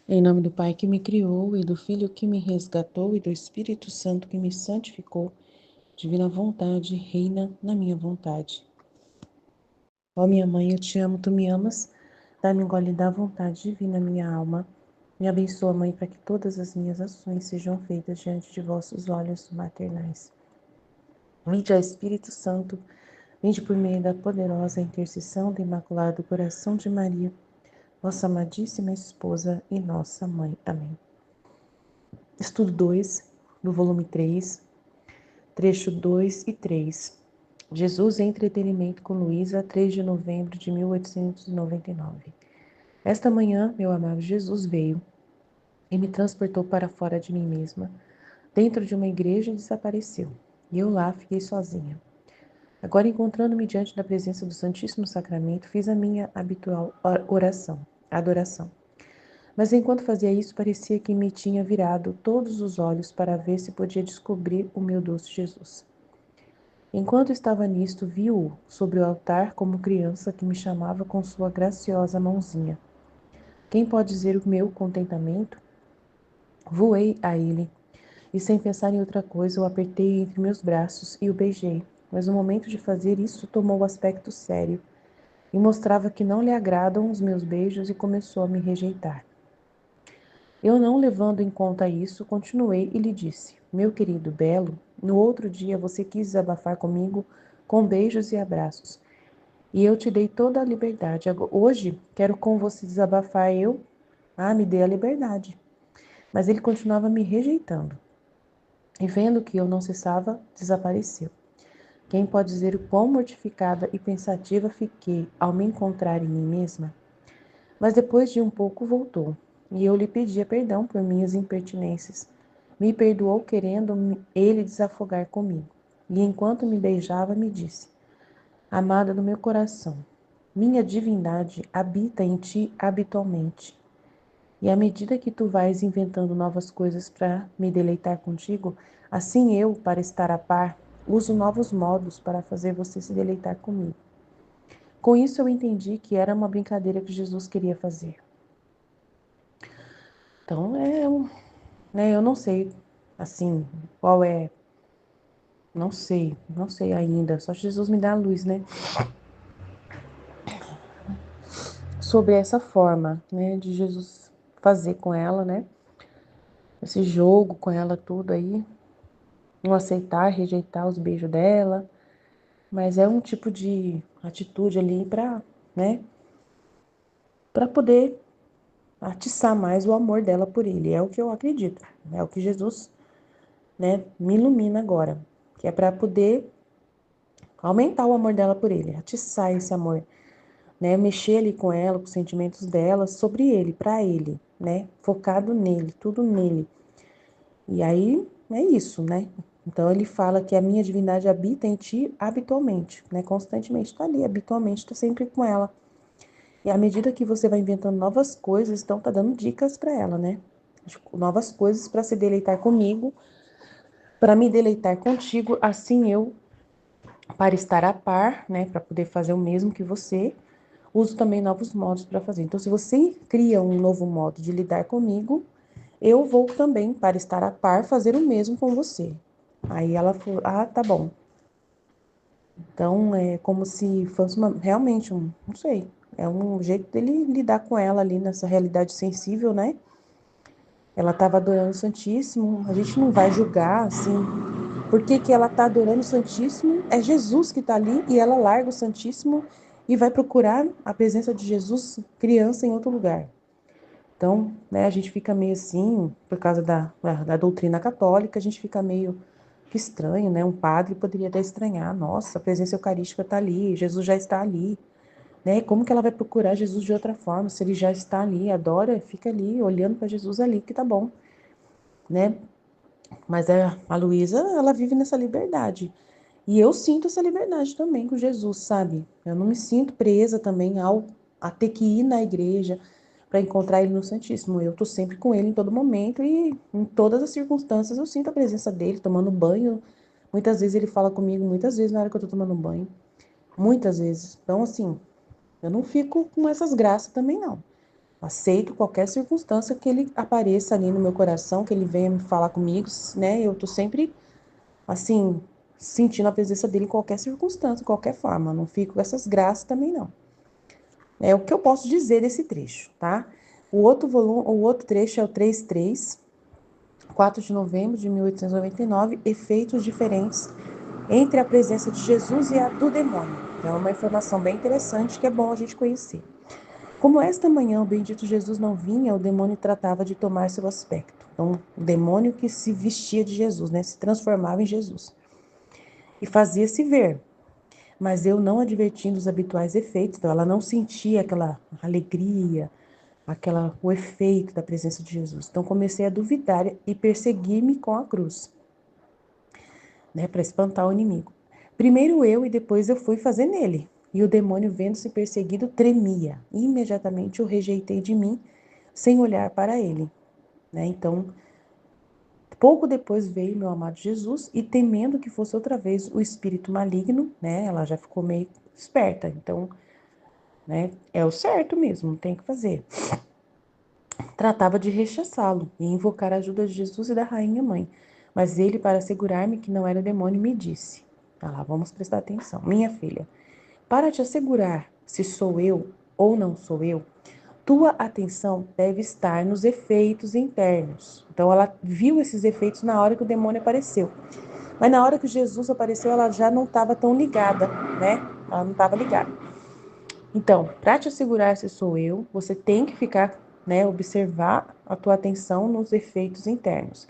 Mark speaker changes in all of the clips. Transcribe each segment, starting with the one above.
Speaker 1: Em nome do Pai que me criou, e do Filho que me resgatou, e do Espírito Santo que me santificou, divina vontade, reina na minha vontade. Ó minha mãe, eu te amo, tu me amas, dá-me um gole da vontade divina minha alma. Me abençoa, mãe, para que todas as minhas ações sejam feitas diante de vossos olhos maternais. Vinde, ó Espírito Santo, vinde por meio da poderosa intercessão do Imaculado Coração de Maria, vossa amadíssima esposa e nossa mãe. Amém. Estudo 2, do volume 3, trecho 2 e 3. Jesus em entretenimento com Luísa, 3 de novembro de 1899. Esta manhã, meu amado Jesus veio e me transportou para fora de mim mesma, dentro de uma igreja e desapareceu. E eu lá fiquei sozinha. Agora, encontrando-me diante da presença do Santíssimo Sacramento, fiz a minha habitual oração, adoração. Mas enquanto fazia isso, parecia que me tinha virado todos os olhos para ver se podia descobrir o meu doce Jesus. Enquanto estava nisto, vi-o sobre o altar como criança que me chamava com sua graciosa mãozinha. Quem pode dizer o meu contentamento? Voei a ele, e sem pensar em outra coisa, o apertei entre meus braços e o beijei. Mas no momento de fazer isso, tomou o aspecto sério e mostrava que não lhe agradam os meus beijos e começou a me rejeitar. Eu, não levando em conta isso, continuei e lhe disse: Meu querido belo, no outro dia você quis desabafar comigo com beijos e abraços, e eu te dei toda a liberdade. Hoje quero com você desabafar eu. Me dê a liberdade. Mas ele continuava me rejeitando. E vendo que eu não cessava, desapareceu. Quem pode dizer o quão mortificada e pensativa fiquei ao me encontrar em mim mesma? Mas depois de um pouco voltou, e eu lhe pedia perdão por minhas impertinências. Me perdoou querendo ele desafogar comigo. E enquanto me beijava, me disse: Amada do meu coração, minha divindade habita em ti habitualmente. E à medida que tu vais inventando novas coisas para me deleitar contigo, assim eu, para estar a par, uso novos modos para fazer você se deleitar comigo. Com isso eu entendi que era uma brincadeira que Jesus queria fazer. Então, eu não sei, assim, qual é, não sei ainda, só Jesus me dá a luz, né? Sobre essa forma, né, de Jesus fazer com ela, né? Esse jogo com ela tudo aí, não aceitar, rejeitar os beijos dela, mas é um tipo de atitude ali né, para poder atiçar mais o amor dela por ele, é o que eu acredito, é o que Jesus, né, me ilumina agora, que é para poder aumentar o amor dela por ele, atiçar esse amor, né, mexer ali com ela, com os sentimentos dela, sobre ele, para ele, né, focado nele, tudo nele. E aí é isso, né? Então ele fala que a minha divindade habita em ti habitualmente, né? Constantemente está ali, habitualmente está sempre com ela. E à medida que você vai inventando novas coisas, então tá dando dicas para ela, né? Novas coisas para se deleitar comigo, para me deleitar contigo, assim eu, para estar a par, né, para poder fazer o mesmo que você, uso também novos modos para fazer. Então, se você cria um novo modo de lidar comigo, eu vou também, para estar a par, fazer o mesmo com você. Aí ela falou, tá bom. Então, é como se fosse realmente não sei, é um jeito dele lidar com ela ali nessa realidade sensível, né? Ela estava adorando o Santíssimo, a gente não vai julgar, assim, por que que ela está adorando o Santíssimo? É Jesus que está ali e ela larga o Santíssimo e vai procurar a presença de Jesus criança em outro lugar. Então, né, a gente fica meio assim, por causa da doutrina católica, a gente fica meio que estranho, né? Um padre poderia até estranhar, nossa, a presença eucarística está ali, Jesus já está ali, né? Como que ela vai procurar Jesus de outra forma, se ele já está ali, adora, fica ali, olhando para Jesus ali, que tá bom, né? Mas a Luísa, ela vive nessa liberdade. E eu sinto essa liberdade também com Jesus, sabe? Eu não me sinto presa também a ter que ir na igreja para encontrar ele no Santíssimo. Eu tô sempre com ele em todo momento e em todas as circunstâncias eu sinto a presença dele, tomando banho. Muitas vezes ele fala comigo, muitas vezes na hora que eu tô tomando banho. Muitas vezes. Então, assim, eu não fico com essas graças também, não. Aceito qualquer circunstância que ele apareça ali no meu coração, que ele venha me falar comigo, né? Eu tô sempre, assim, sentindo a presença dele em qualquer circunstância, em qualquer forma. Não fico com essas graças também, não. É o que eu posso dizer desse trecho, tá? O outro trecho é o 3:3, 4 de novembro de 1899, efeitos diferentes entre a presença de Jesus e a do demônio. Então, é uma informação bem interessante que é bom a gente conhecer. Como esta manhã o bendito Jesus não vinha, o demônio tratava de tomar seu aspecto. Então, o demônio que se vestia de Jesus, né? Se transformava em Jesus. E fazia-se ver. Mas eu não advertindo os habituais efeitos, então ela não sentia aquela alegria, o efeito da presença de Jesus. Então comecei a duvidar e perseguir-me com a cruz, né, para espantar o inimigo. Primeiro eu e depois eu fui fazer nele. E o demônio, vendo-se perseguido, tremia. E imediatamente o rejeitei de mim, sem olhar para ele, né? Então, pouco depois veio meu amado Jesus e temendo que fosse outra vez o espírito maligno, né? Ela já ficou meio esperta. Então, né, é o certo mesmo, não tem o que fazer. Tratava de rechaçá-lo e invocar a ajuda de Jesus e da rainha mãe. Mas ele, para assegurar-me que não era demônio, me disse: tá lá, vamos prestar atenção. Minha filha, para te assegurar se sou eu ou não sou eu, tua atenção deve estar nos efeitos internos. Então ela viu esses efeitos na hora que o demônio apareceu. Mas na hora que Jesus apareceu, ela já não estava tão ligada, né? Ela não estava ligada. Então, para te assegurar se sou eu, você tem que ficar, né, observar a tua atenção nos efeitos internos,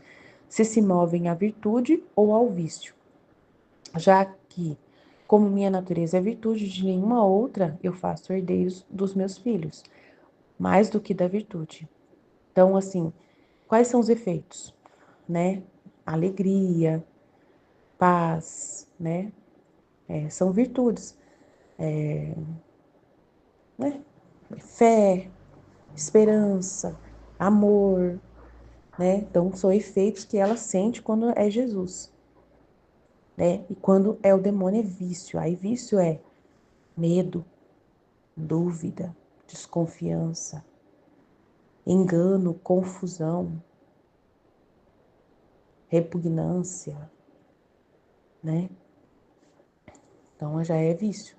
Speaker 1: se movem à virtude ou ao vício. Já que, como minha natureza é virtude, de nenhuma outra eu faço herdeiros dos meus filhos, mais do que da virtude. Então, assim, quais são os efeitos, né? Alegria, paz, né? São virtudes, né? Fé, esperança, amor, né? Então, são efeitos que ela sente quando é Jesus, né? E quando é o demônio é vício. Aí vício é medo, dúvida, desconfiança, engano, confusão, repugnância, né? Então, já é vício.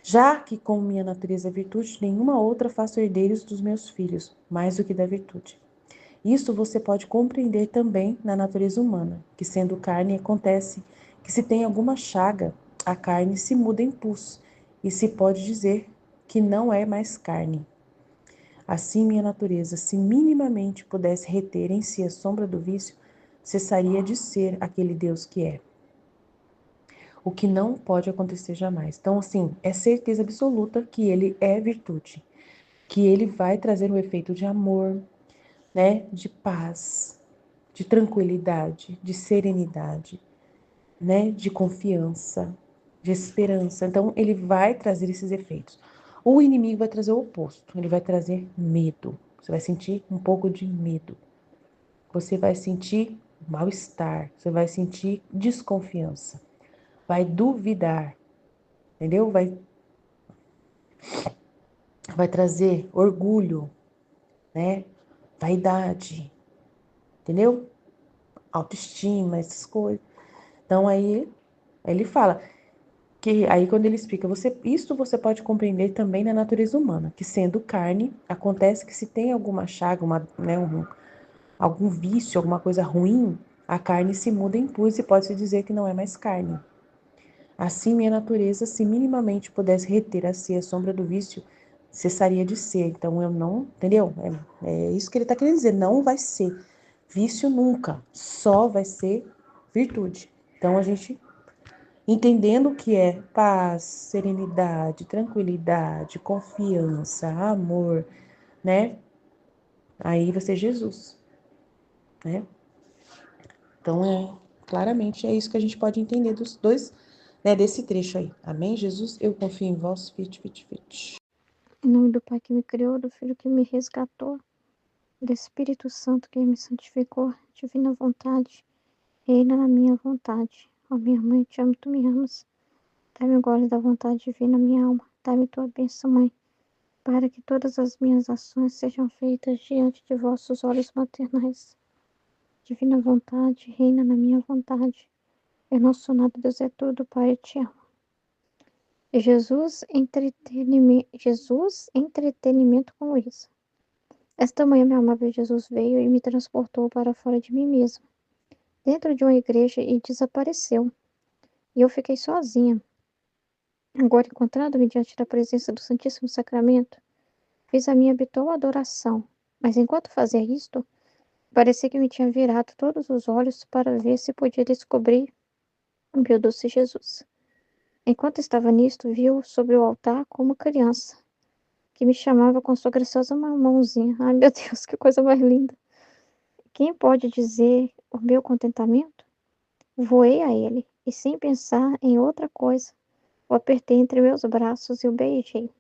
Speaker 1: Já que com minha natureza é virtude, nenhuma outra faço herdeiros dos meus filhos, mais do que da virtude. Isso você pode compreender também na natureza humana, que sendo carne acontece que se tem alguma chaga, a carne se muda em pus, e se pode dizer que não é mais carne. Assim minha natureza, se minimamente pudesse reter em si a sombra do vício, cessaria de ser aquele Deus que é. O que não pode acontecer jamais. Então, assim, é certeza absoluta que ele é virtude, que ele vai trazer um efeito de amor, né, de paz, de tranquilidade, de serenidade, né, de confiança, de esperança. Então, ele vai trazer esses efeitos. O inimigo vai trazer o oposto, ele vai trazer medo. Você vai sentir um pouco de medo. Você vai sentir mal-estar, você vai sentir desconfiança, vai duvidar, entendeu? Vai trazer orgulho, né? Vaidade, entendeu? Autoestima, essas coisas. Então aí ele fala que aí quando ele explica, isso você pode compreender também na natureza humana, que sendo carne, acontece que se tem alguma chaga, né, algum vício, alguma coisa ruim, a carne se muda em pus e pode-se dizer que não é mais carne. Assim, minha natureza, se minimamente pudesse reter a si a sombra do vício, cessaria de ser. Então, eu não, entendeu? É isso que ele está querendo dizer, não vai ser vício nunca, só vai ser virtude. Então, a gente entendendo o que é paz, serenidade, tranquilidade, confiança, amor, né? Aí vai ser Jesus, né? Então, claramente é isso que a gente pode entender dos dois, né, desse trecho aí. Amém, Jesus? Eu confio em vós, fit, fit, fit.
Speaker 2: Em nome do Pai que me criou, do Filho que me resgatou, do Espírito Santo que me santificou, divina vontade, reina na minha vontade. Ó minha mãe, eu te amo, tu me amas. Dá-me o gosto da vontade divina, minha alma. Dá-me tua bênção, mãe. para que todas as minhas ações sejam feitas diante de vossos olhos maternais. Divina vontade, reina na minha vontade. Eu não sou nada, Deus é tudo, Pai, eu te amo. Jesus, entretenimento com Luísa. Esta manhã, meu amável Jesus veio e me transportou para fora de mim mesma, dentro de uma igreja, e desapareceu. E eu fiquei sozinha. Agora, encontrando-me diante da presença do Santíssimo Sacramento, fiz a minha habitual adoração. Mas enquanto fazia isto, parecia que me tinha virado todos os olhos para ver se podia descobrir o meu doce Jesus. Enquanto estava nisto, viu sobre o altar como criança, que me chamava com sua graciosa mãozinha. Ai, meu Deus, que coisa mais linda! Quem pode dizer o meu contentamento? Voei a ele, e sem pensar em outra coisa, o apertei entre meus braços e o beijei.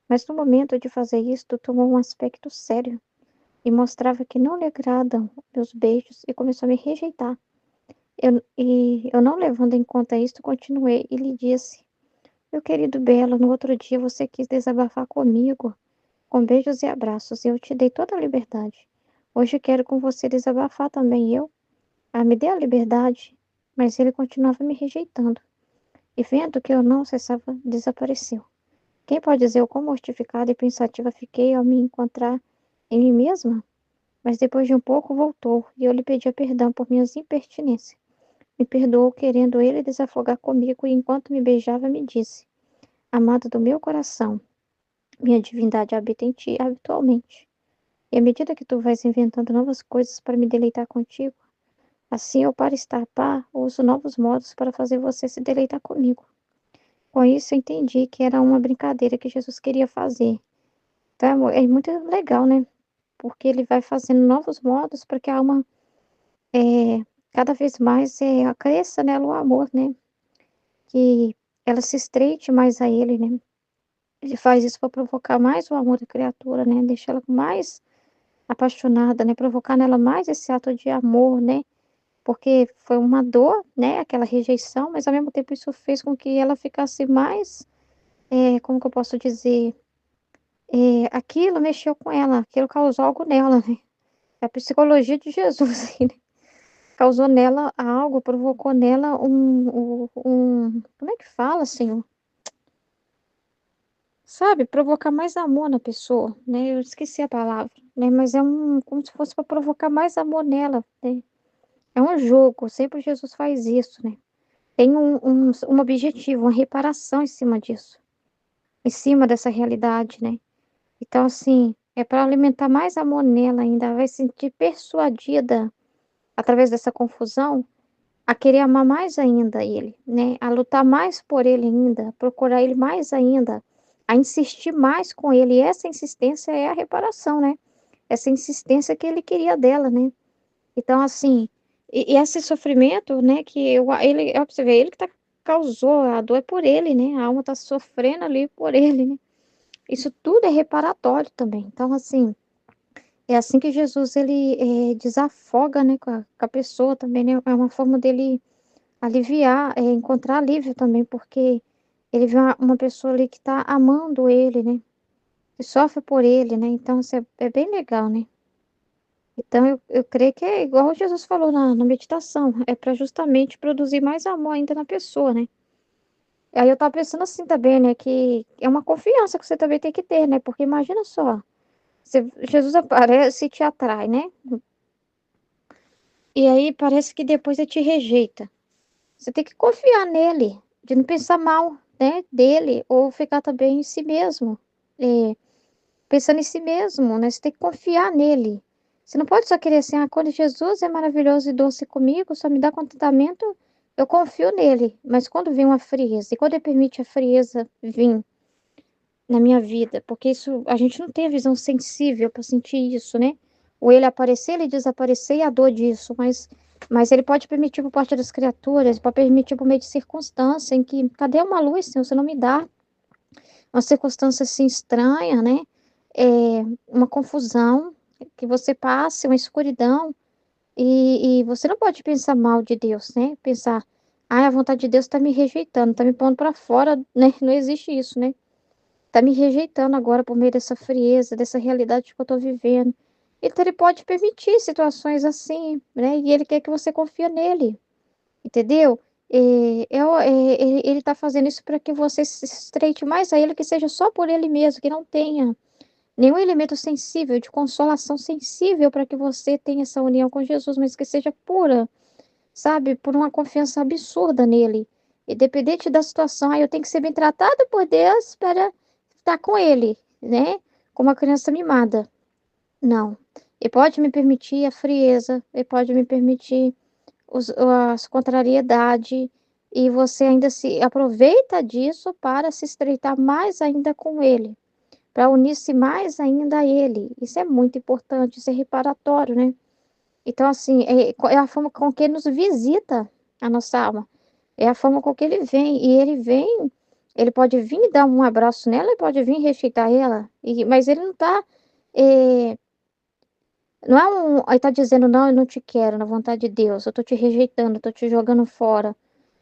Speaker 2: Mas no momento de fazer isto, tomou um aspecto sério, e mostrava que não lhe agradam meus beijos, e começou a me rejeitar. Eu não levando em conta isto, continuei e lhe disse: Meu querido Belo, no outro dia você quis desabafar comigo, com beijos e abraços, e eu te dei toda a liberdade. Hoje quero com você desabafar também eu. Ah, me dê a liberdade. Mas ele continuava me rejeitando. E vendo que eu não cessava, desapareceu. Quem pode dizer o quão mortificada e pensativa fiquei ao me encontrar em mim mesma? Mas depois de um pouco voltou, e eu lhe pedia perdão por minhas impertinências. Me perdoou, querendo ele desafogar comigo, e enquanto me beijava, me disse: Amado do meu coração, minha divindade habita em ti habitualmente. E à medida que tu vais inventando novas coisas para me deleitar contigo, assim eu, para estar a par, uso novos modos para fazer você se deleitar comigo. Com isso, eu entendi que era uma brincadeira que Jesus queria fazer. Então, é muito legal, né? Porque ele vai fazendo novos modos para que a alma cada vez mais cresça nela o amor, né? Que ela se estreite mais a ele, né? Ele faz isso para provocar mais o amor da criatura, né? Deixar ela mais apaixonada, né? Provocar nela mais esse ato de amor, né? Porque foi uma dor, né? Aquela rejeição, mas ao mesmo tempo isso fez com que ela ficasse mais, como que eu posso dizer? Aquilo mexeu com ela, aquilo causou algo nela, né? É a psicologia de Jesus, assim, né? Causou nela algo, provocou nela como é que fala, Senhor? Sabe, provocar mais amor na pessoa, né? Eu esqueci a palavra, né? Mas é como se fosse para provocar mais amor nela, né? É um jogo, sempre Jesus faz isso, né? Tem um objetivo, uma reparação em cima disso, em cima dessa realidade, né? Então, assim, é para alimentar mais amor nela ainda, ela vai se sentir persuadida através dessa confusão a querer amar mais ainda ele, né? A lutar mais por ele ainda, a procurar ele mais ainda, a insistir mais com ele. E essa insistência é a reparação, né? Essa insistência que ele queria dela, né? Então, assim, e esse sofrimento, né, ó, pra você ver, ele que causou a dor é por ele, né? A alma tá sofrendo ali por ele, né? Isso tudo é reparatório também. Então, assim, é assim que Jesus, ele desafoga, né, com a pessoa também, né? É uma forma dele aliviar, encontrar alívio também, porque ele vê uma pessoa ali que tá amando ele, né? Que sofre por ele, né? Então, isso é bem legal, né? Então, eu creio que é igual Jesus falou na meditação, é para justamente produzir mais amor ainda na pessoa, né? Aí eu tava pensando assim também, né? Que é uma confiança que você também tem que ter, né? Porque imagina só, Jesus aparece e te atrai, né? E aí parece que depois ele te rejeita. Você tem que confiar nele, de não pensar mal, né? Dele, ou ficar também em si mesmo. É, pensando em si mesmo, né? Você tem que confiar nele. Você não pode só querer assim, quando Jesus é maravilhoso e doce comigo, só me dá contentamento, eu confio nele. Mas quando vem uma frieza, e quando ele permite a frieza vir na minha vida, porque isso, a gente não tem a visão sensível para sentir isso, né? Ou ele aparecer, ele desaparecer e a dor disso, mas ele pode permitir por parte das criaturas, pode permitir por meio de circunstância em que, cadê uma luz, Senhor? Você não me dá uma circunstância assim estranha, né? Uma confusão que você passe, uma escuridão, e você não pode pensar mal de Deus, né? Pensar, a vontade de Deus está me rejeitando, está me pondo para fora, né? Não existe isso, né? tá me rejeitando agora por meio dessa frieza, dessa realidade que eu tô vivendo. Então ele pode permitir situações assim, né? E ele quer que você confie nele, entendeu? Ele tá fazendo isso para que você se estreite mais a ele, que seja só por ele mesmo, que não tenha nenhum elemento sensível, de consolação sensível para que você tenha essa união com Jesus, mas que seja pura, sabe? Por uma confiança absurda nele. Independente da situação, eu tenho que ser bem tratado por Deus para estar com ele, né? Como uma criança mimada. Não. Ele pode me permitir a frieza, ele pode me permitir as contrariedade, e você ainda se aproveita disso para se estreitar mais ainda com ele, para unir-se mais ainda a ele. Isso é muito importante, isso é reparatório, né? Então, assim, é a forma com que ele nos visita a nossa alma. É a forma com que ele vem. E ele vem, ele pode vir dar um abraço nela, ele pode vir rejeitar ela. Mas ele não está. Não é um. Ele está dizendo, não, eu não te quero, na vontade de Deus. Eu estou te rejeitando, eu estou te jogando fora.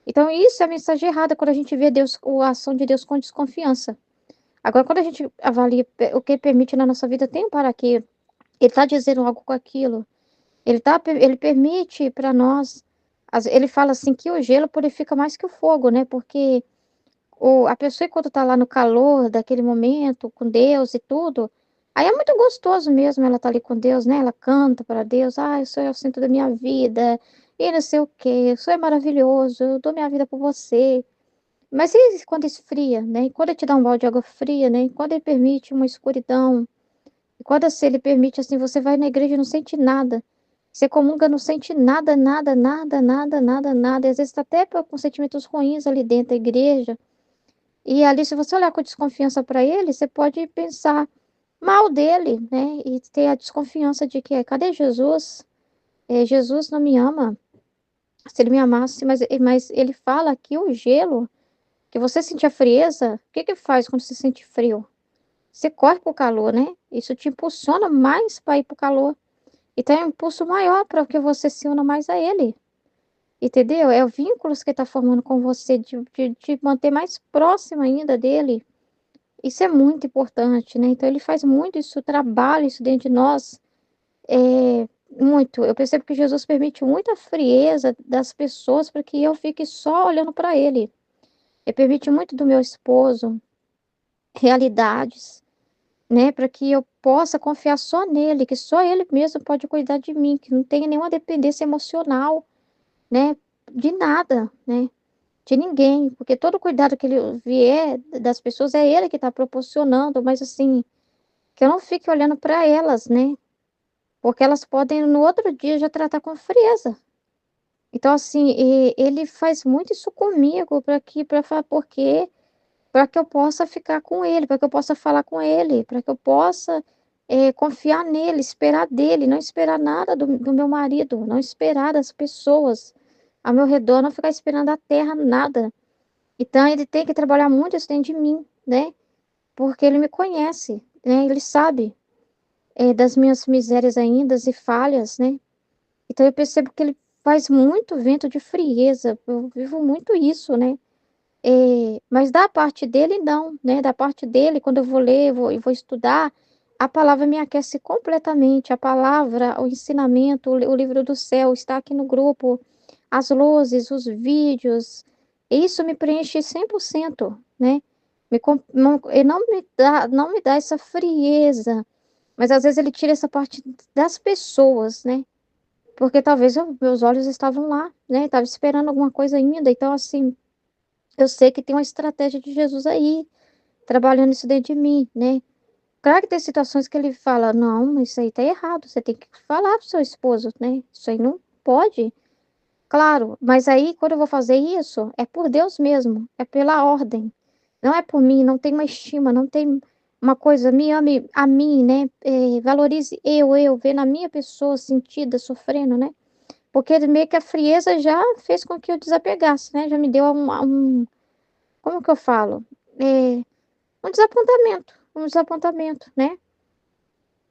Speaker 2: Então, isso é a mensagem errada quando a gente vê Deus, a ação de Deus com desconfiança. Agora, quando a gente avalia o que ele permite na nossa vida, tem um para quê. Ele está dizendo algo com aquilo. Ele permite para nós, ele fala assim que o gelo purifica mais que o fogo, né? Porque a pessoa, quando está lá no calor daquele momento, com Deus e tudo, aí é muito gostoso mesmo ela tá ali com Deus, né? Ela canta para Deus, ah, o Senhor é o centro da minha vida, e não sei o quê, o Senhor é maravilhoso, eu dou minha vida por você. Mas e quando esfria, né? E quando ele te dá um balde de água fria, né? E quando ele permite uma escuridão, e quando assim, ele permite assim, você vai na igreja e não sente nada. Você comunga, não sente nada, nada, nada, nada, nada, nada. E às vezes está até com sentimentos ruins ali dentro da igreja. E ali, se você olhar com desconfiança para ele, você pode pensar mal dele, né? E ter a desconfiança de que, cadê Jesus? Jesus não me ama. Se ele me amasse, mas ele fala que o gelo, que você sentir a frieza, o que que faz quando você sente frio? Você corre pro calor, né? Isso te impulsiona mais para ir pro calor. Então é um impulso maior para que você se una mais a ele. Entendeu? É o vínculos que está formando com você, de te manter mais próximo ainda dele. Isso é muito importante, né? Então ele faz muito isso, trabalha isso dentro de nós. Muito. Eu percebo que Jesus permite muita frieza das pessoas para que eu fique só olhando para ele. Ele permite muito do meu esposo, realidades, né? Para que eu possa confiar só nele, que só ele mesmo pode cuidar de mim, que não tenha nenhuma dependência emocional, né? De nada, né? De ninguém, porque todo cuidado que ele vier das pessoas é ele que está proporcionando, mas assim, que eu não fique olhando para elas, né? Porque elas podem no outro dia já tratar com frieza. Então, assim, ele faz muito isso comigo porque para que eu possa ficar com ele, para que eu possa falar com ele, para que eu possa confiar nele, esperar dele, não esperar nada do meu marido, não esperar das pessoas ao meu redor, não ficar esperando a terra, nada. Então, ele tem que trabalhar muito isso dentro de mim, né? Porque ele me conhece, né? Ele sabe, das minhas misérias ainda e falhas, né? Então, eu percebo que ele faz muito vento de frieza. Eu vivo muito isso, né? Mas da parte dele, não, né? Da parte dele, quando eu vou ler, vou estudar, a palavra me aquece completamente. A palavra, o ensinamento, o livro do céu está aqui no grupo, as luzes, os vídeos, isso me preenche 100%, né? E não me dá essa frieza, mas às vezes ele tira essa parte das pessoas, né? Porque talvez meus olhos estavam lá, né? Estava esperando alguma coisa ainda. Então, assim, eu sei que tem uma estratégia de Jesus aí, trabalhando isso dentro de mim, né? Claro que tem situações que ele fala, não, isso aí tá errado, você tem que falar pro seu esposo, né? Isso aí não pode. Claro, mas aí quando eu vou fazer isso, é por Deus mesmo, é pela ordem. Não é por mim, não tem uma estima, não tem uma coisa, me ame a mim, né? Valorize ver na minha pessoa sentida, sofrendo, né? Porque meio que a frieza já fez com que eu desapegasse, né? Já me deu como que eu falo? É, um desapontamento, né?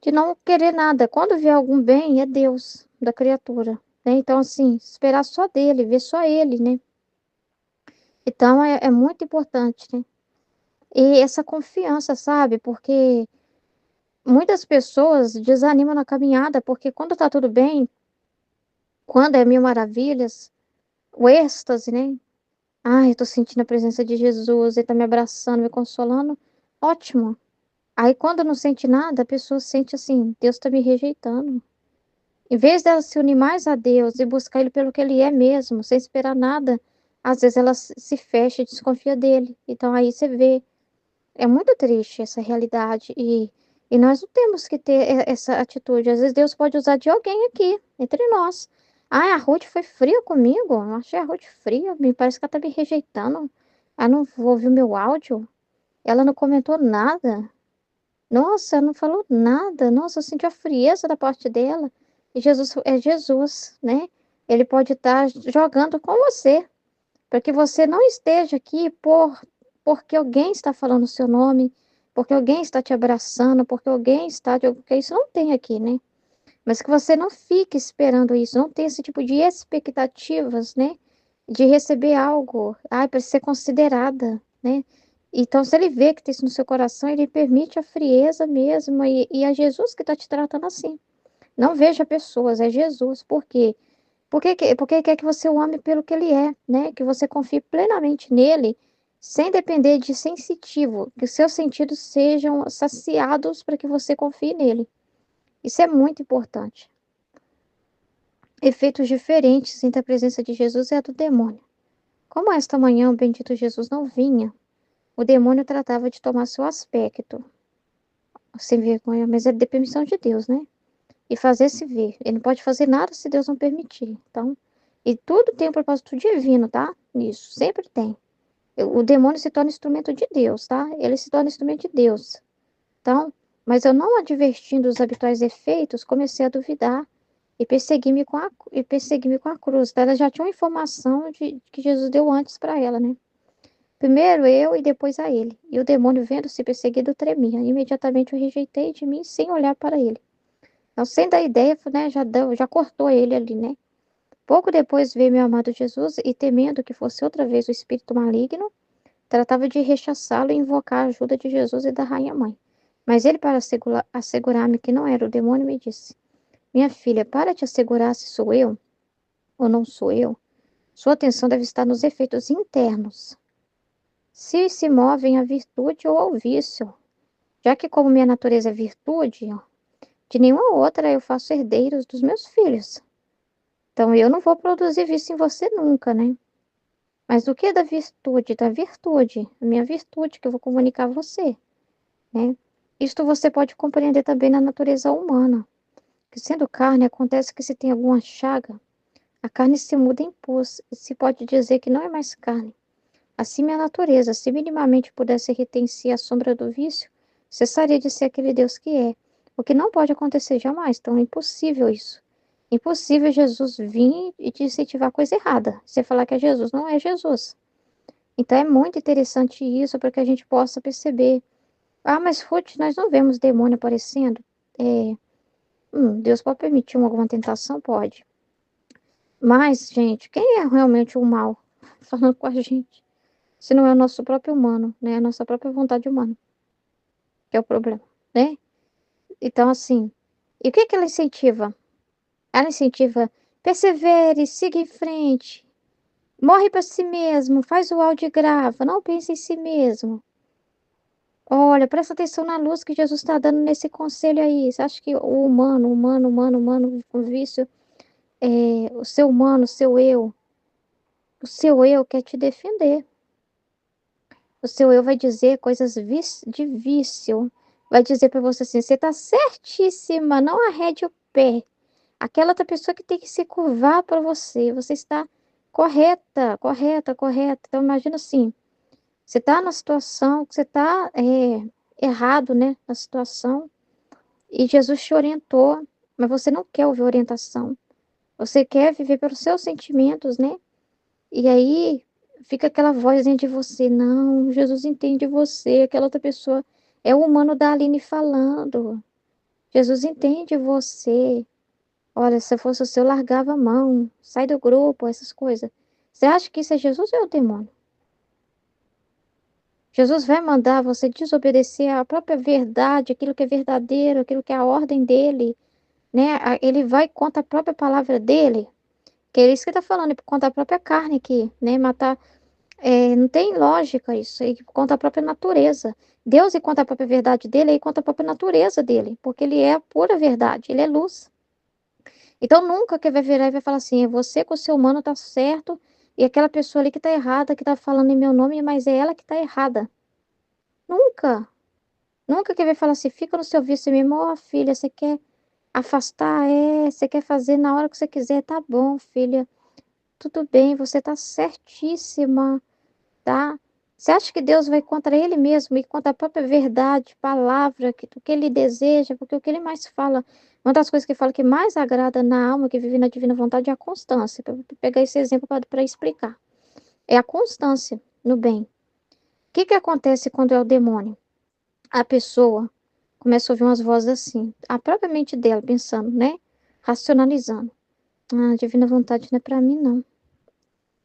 Speaker 2: De não querer nada. Quando vier algum bem, é Deus da criatura, né? Então, assim, esperar só dele, ver só ele, né? Então, é muito importante, né? E essa confiança, sabe? Porque muitas pessoas desanimam na caminhada, porque quando tá tudo bem, quando é mil maravilhas, o êxtase, né? Ai, eu tô sentindo a presença de Jesus, ele tá me abraçando, me consolando. Ótimo. Aí quando não sente nada, a pessoa sente assim, Deus tá me rejeitando. Em vez dela se unir mais a Deus e buscar ele pelo que ele é mesmo, sem esperar nada, às vezes ela se fecha e desconfia dele. Então aí você vê, é muito triste essa realidade e nós não temos que ter essa atitude. Às vezes Deus pode usar de alguém aqui, entre nós. Ah, a Ruth foi fria comigo. Eu achei a Ruth fria. Me parece que ela tá me rejeitando. Ela não ouviu meu áudio. Ela não comentou nada. Nossa, ela não falou nada. Nossa, eu senti a frieza da parte dela. E Jesus é Jesus, né? Ele pode estar jogando com você, para que você não esteja aqui porque alguém está falando o seu nome, porque alguém está te abraçando, porque alguém está, porque isso não tem aqui, né? Mas que você não fique esperando isso, não tenha esse tipo de expectativas, né? De receber algo, ai, para ser considerada, né? Então, se ele vê que tem isso no seu coração, ele permite a frieza mesmo, e é Jesus que está te tratando assim. Não veja pessoas, é Jesus. Por quê? Porque quer que você o ame pelo que ele é, né? Que você confie plenamente nele, sem depender de sensitivo, que os seus sentidos sejam saciados para que você confie nele. Isso é muito importante. Efeitos diferentes entre a presença de Jesus e a do demônio. Como esta manhã o bendito Jesus não vinha, o demônio tratava de tomar seu aspecto, sem vergonha, mas é de permissão de Deus, né? E fazer-se ver. Ele não pode fazer nada se Deus não permitir. Então, e tudo tem um propósito divino, tá? Nisso, sempre tem. O demônio se torna instrumento de Deus, tá? Ele se torna instrumento de Deus. Então, mas eu não advertindo os habituais efeitos, comecei a duvidar e persegui-me com a cruz. Então, ela já tinha uma informação de que Jesus deu antes para ela, né? Primeiro eu e depois a ele. E o demônio, vendo-se perseguido, tremia. Imediatamente eu rejeitei de mim sem olhar para ele. Então, sem dar ideia, né, já cortou ele ali, né? Pouco depois veio meu amado Jesus e, temendo que fosse outra vez o espírito maligno, tratava de rechaçá-lo e invocar a ajuda de Jesus e da rainha mãe. Mas ele, para assegurar-me que não era o demônio, me disse: Minha filha, para te assegurar se sou eu ou não sou eu, sua atenção deve estar nos efeitos internos. Se movem à virtude ou ao vício, já que, como minha natureza é virtude, de nenhuma outra eu faço herdeiros dos meus filhos. Então eu não vou produzir vício em você nunca, né? Mas do que da virtude? Da virtude, a minha virtude que eu vou comunicar a você, né? Isto você pode compreender também na natureza humana, que sendo carne, acontece que se tem alguma chaga, a carne se muda em pus, e se pode dizer que não é mais carne. Assim minha natureza, se minimamente pudesse reter-se à sombra do vício, cessaria de ser aquele Deus que é, o que não pode acontecer jamais, então é impossível isso. Impossível Jesus vir e te incentivar a coisa errada. Você falar que é Jesus, não é Jesus. Então é muito interessante isso para que a gente possa perceber. Ah, mas Ruth, nós não vemos demônio aparecendo. É, Deus pode permitir alguma tentação? Pode. Mas, gente, quem é realmente o mal falando com a gente? Se não é o nosso próprio humano, né? A nossa própria vontade humana, que é o problema, né? Então, assim, e o que que ela incentiva? Ela incentiva, persevere, siga em frente, morre para si mesmo, faz o áudio e grava, não pense em si mesmo. Olha, presta atenção na luz que Jesus está dando nesse conselho aí. Você acha que o humano, o vício, o seu humano, o seu eu quer te defender. O seu eu vai dizer coisas de vício. Vai dizer para você assim: você está certíssima, não arrede o pé. Aquela outra pessoa que tem que se curvar para você. Você está correta, correta, correta. Então, imagina assim: você está na situação, que você está errado, né? Na situação, e Jesus te orientou, mas você não quer ouvir orientação. Você quer viver pelos seus sentimentos, né? E aí fica aquela voz dentro de você, não, Jesus entende você, aquela outra pessoa é o humano da Aline falando. Jesus entende você. Olha, se eu fosse o seu, eu largava a mão, sai do grupo, essas coisas. Você acha que isso é Jesus ou é o demônio? Jesus vai mandar você desobedecer à própria verdade, aquilo que é verdadeiro, aquilo que é a ordem dele, né? Ele vai contra a própria palavra dele, que é isso que ele está falando, contra a própria carne aqui, né? Matar, não tem lógica isso, é contra a própria natureza. Deus é contra a própria verdade dele, é contra a própria natureza dele, porque ele é a pura verdade, ele é luz. Então nunca que vai virar e vai falar assim, é você com o seu humano tá certo, e aquela pessoa ali que tá errada, que tá falando em meu nome, mas é ela que tá errada. Nunca. Nunca que vai falar assim, fica no seu vício mesmo, ó filha, você quer afastar, você quer fazer na hora que você quiser, tá bom, filha, tudo bem, você tá certíssima, tá? Você acha que Deus vai contra ele mesmo e contra a própria verdade, palavra, o que ele deseja, porque o que ele mais fala, uma das coisas que fala que mais agrada na alma que vive na divina vontade é a constância. Eu vou pegar esse exemplo para explicar. É a constância no bem. O que que acontece quando é o demônio? A pessoa começa a ouvir umas vozes assim, a própria mente dela, pensando, né? Racionalizando. Ah, a divina vontade não é pra mim, não.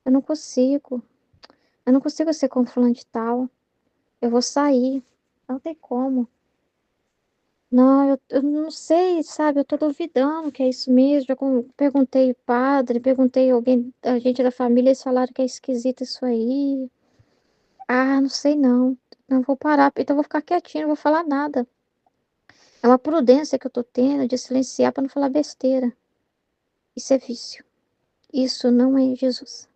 Speaker 2: Eu não consigo. Eu não consigo ser como fulano de tal. Eu vou sair. Não tem como. Não, eu não sei, sabe? Eu tô duvidando que é isso mesmo. Perguntei o padre, perguntei alguém, a gente da família, eles falaram que é esquisito isso aí. Ah, não sei não. Não vou parar, então eu vou ficar quietinho, não vou falar nada. É uma prudência que eu tô tendo de silenciar para não falar besteira. Isso é vício. Isso não é Jesus.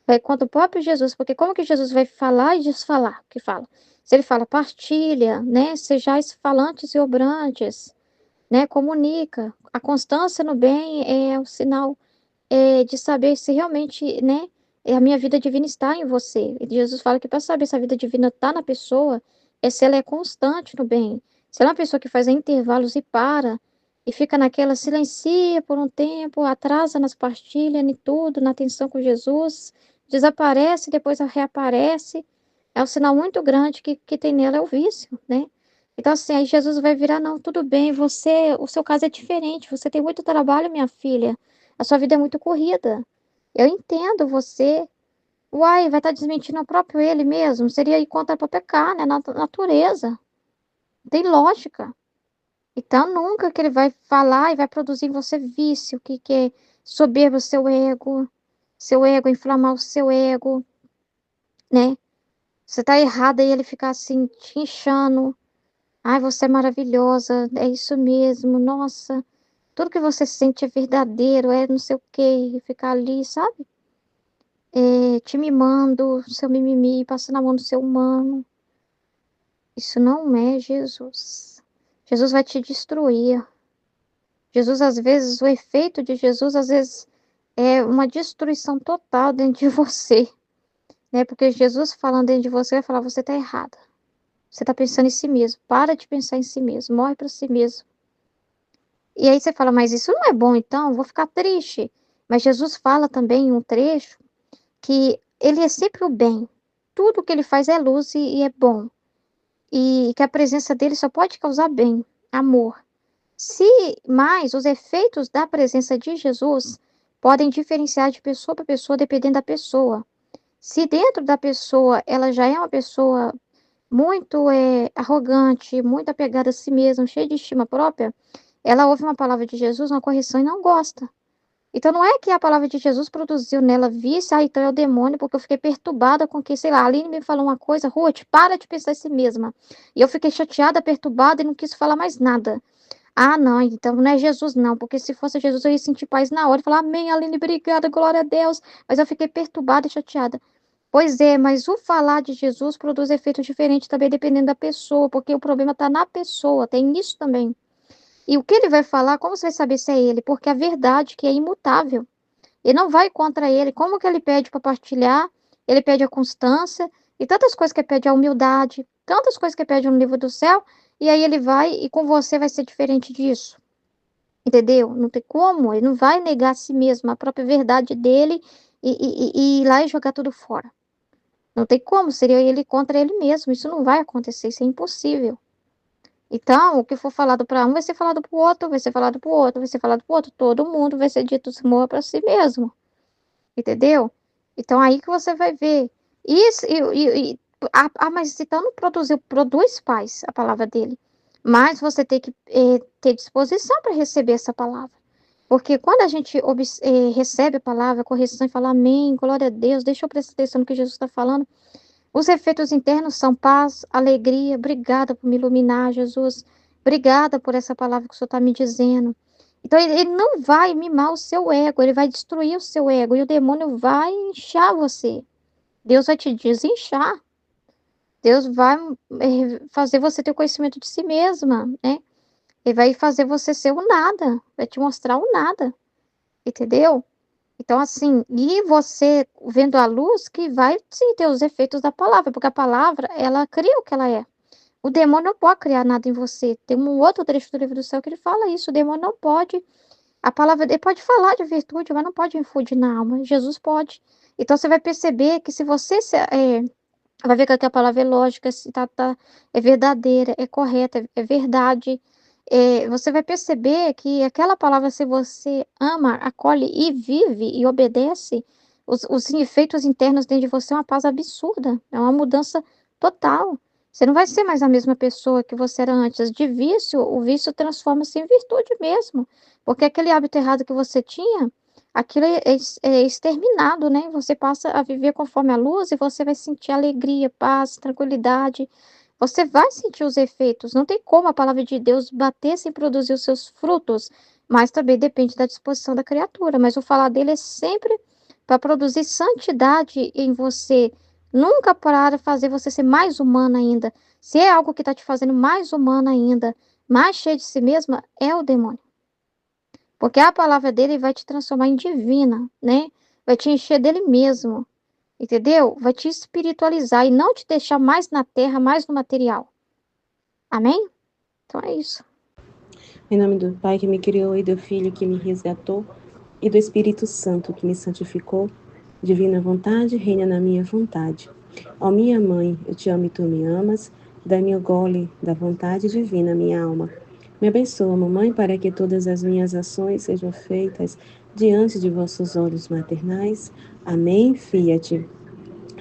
Speaker 2: Vai contra o próprio Jesus, porque como que Jesus vai falar e desfalar? Que fala? Se ele fala partilha, né? Sejais falantes e obrantes, né? Comunica. A constância no bem é o sinal de saber se realmente, né? A minha vida divina está em você. E Jesus fala que para saber se a vida divina está na pessoa, é se ela é constante no bem. Se ela é uma pessoa que faz intervalos e para, e fica naquela, silencia por um tempo, atrasa nas partilhas, em tudo, na atenção com Jesus, desaparece, depois reaparece, é um sinal muito grande que tem nela, é o vício, né? Então, assim, aí Jesus vai virar, não, tudo bem, o seu caso é diferente, você tem muito trabalho, minha filha, a sua vida é muito corrida. Eu entendo você. Uai, vai estar desmentindo o próprio ele mesmo. Seria ir contra a própria carne, a natureza. Não tem lógica. Então, nunca que ele vai falar e vai produzir em você vício, que é soberba o seu ego, inflamar o seu ego, né? Você tá errada e ele ficar assim, te inchando. Ai, você é maravilhosa, é isso mesmo, nossa. Tudo que você sente é verdadeiro, é não sei o quê, e ficar ali, sabe? Te mimando, seu mimimi, passando a mão no seu humano. Isso não é Jesus. Jesus vai te destruir. Jesus, às vezes, o efeito de Jesus, às vezes, é uma destruição total dentro de você, né? Porque Jesus falando dentro de você vai falar, você tá errada. Você tá pensando em si mesmo. Para de pensar em si mesmo. Morre para si mesmo. E aí você fala, mas isso não é bom, então? Eu vou ficar triste. Mas Jesus fala também em um trecho que ele é sempre o bem. Tudo que ele faz é luz e é bom. E que a presença dele só pode causar bem, amor. Se mais os efeitos da presença de Jesus podem diferenciar de pessoa para pessoa dependendo da pessoa. Se dentro da pessoa ela já é uma pessoa muito arrogante, muito apegada a si mesma, cheia de estima própria, ela ouve uma palavra de Jesus, uma correção e não gosta. Então não é que a palavra de Jesus produziu nela vício, então é o demônio, porque eu fiquei perturbada com que, sei lá, a Aline me falou uma coisa, Ruth, para de pensar em si mesma. E eu fiquei chateada, perturbada e não quis falar mais nada. Ah, não, então não é Jesus não, porque se fosse Jesus eu ia sentir paz na hora e falar, amém, Aline, obrigada, glória a Deus. Mas eu fiquei perturbada e chateada. Pois é, mas o falar de Jesus produz efeito diferente também dependendo da pessoa, porque o problema está na pessoa, tem isso também. E o que ele vai falar, como você vai saber se é ele? Porque a verdade que é imutável. Ele não vai contra ele. Como que ele pede para partilhar? Ele pede a constância e tantas coisas que ele pede a humildade, tantas coisas que ele pede no livro do céu, e aí ele vai e com você vai ser diferente disso. Entendeu? Não tem como, ele não vai negar a si mesmo, a própria verdade dele e ir lá e jogar tudo fora. Não tem como, seria ele contra ele mesmo. Isso não vai acontecer, isso é impossível. Então, o que for falado para um vai ser falado para o outro, vai ser falado para o outro, vai ser falado para o outro. Todo mundo vai ser dito se morra para si mesmo. Entendeu? Então, aí que você vai ver. Isso, Mas então não produziu, produz paz a palavra dele. Mas você tem que ter disposição para receber essa palavra. Porque quando a gente recebe a palavra, a correção e fala amém, glória a Deus, deixa eu prestar atenção no que Jesus está falando. Os efeitos internos são paz, alegria. Obrigada por me iluminar, Jesus. Obrigada por essa palavra que o Senhor está me dizendo. Então, ele não vai mimar o seu ego, ele vai destruir o seu ego. E o demônio vai inchar você. Deus vai te desinchar. Deus vai fazer você ter o conhecimento de si mesma, né? Ele vai fazer você ser o nada. Vai te mostrar o nada. Entendeu? Então, assim, e você vendo a luz que vai sim ter os efeitos da palavra, porque a palavra, ela cria o que ela é. O demônio não pode criar nada em você. Tem um outro trecho do livro do céu que ele fala isso. O demônio não pode. A palavra dele pode falar de virtude, mas não pode infundir na alma. Jesus pode. Então, você vai perceber que se você vai ver que a palavra é lógica, se é verdadeira, é correta, é verdade. Você vai perceber que aquela palavra, se você ama, acolhe e vive e obedece, os efeitos internos dentro de você é uma paz absurda, é uma mudança total. Você não vai ser mais a mesma pessoa que você era antes. De vício, o vício transforma-se em virtude mesmo. Porque aquele hábito errado que você tinha, aquilo é exterminado, né? Você passa a viver conforme a luz e você vai sentir alegria, paz, tranquilidade. Você vai sentir os efeitos. Não tem como a palavra de Deus bater sem produzir os seus frutos, mas também depende da disposição da criatura. Mas o falar dele é sempre para produzir santidade em você, nunca para fazer você ser mais humana ainda. Se é algo que está te fazendo mais humana ainda, mais cheia de si mesma, é o demônio. Porque a palavra dele vai te transformar em divina, né? Vai te encher dele mesmo, entendeu? Vai te espiritualizar e não te deixar mais na terra, mais no material. Amém? Então é isso.
Speaker 1: Em nome do Pai que me criou e do Filho que me resgatou e do Espírito Santo que me santificou, divina vontade, reina na minha vontade. Ó minha mãe, eu te amo e tu me amas, dá-me o gole da vontade divina, minha alma. Me abençoa, mamãe, para que todas as minhas ações sejam feitas diante de vossos olhos maternais. Amém, fiat.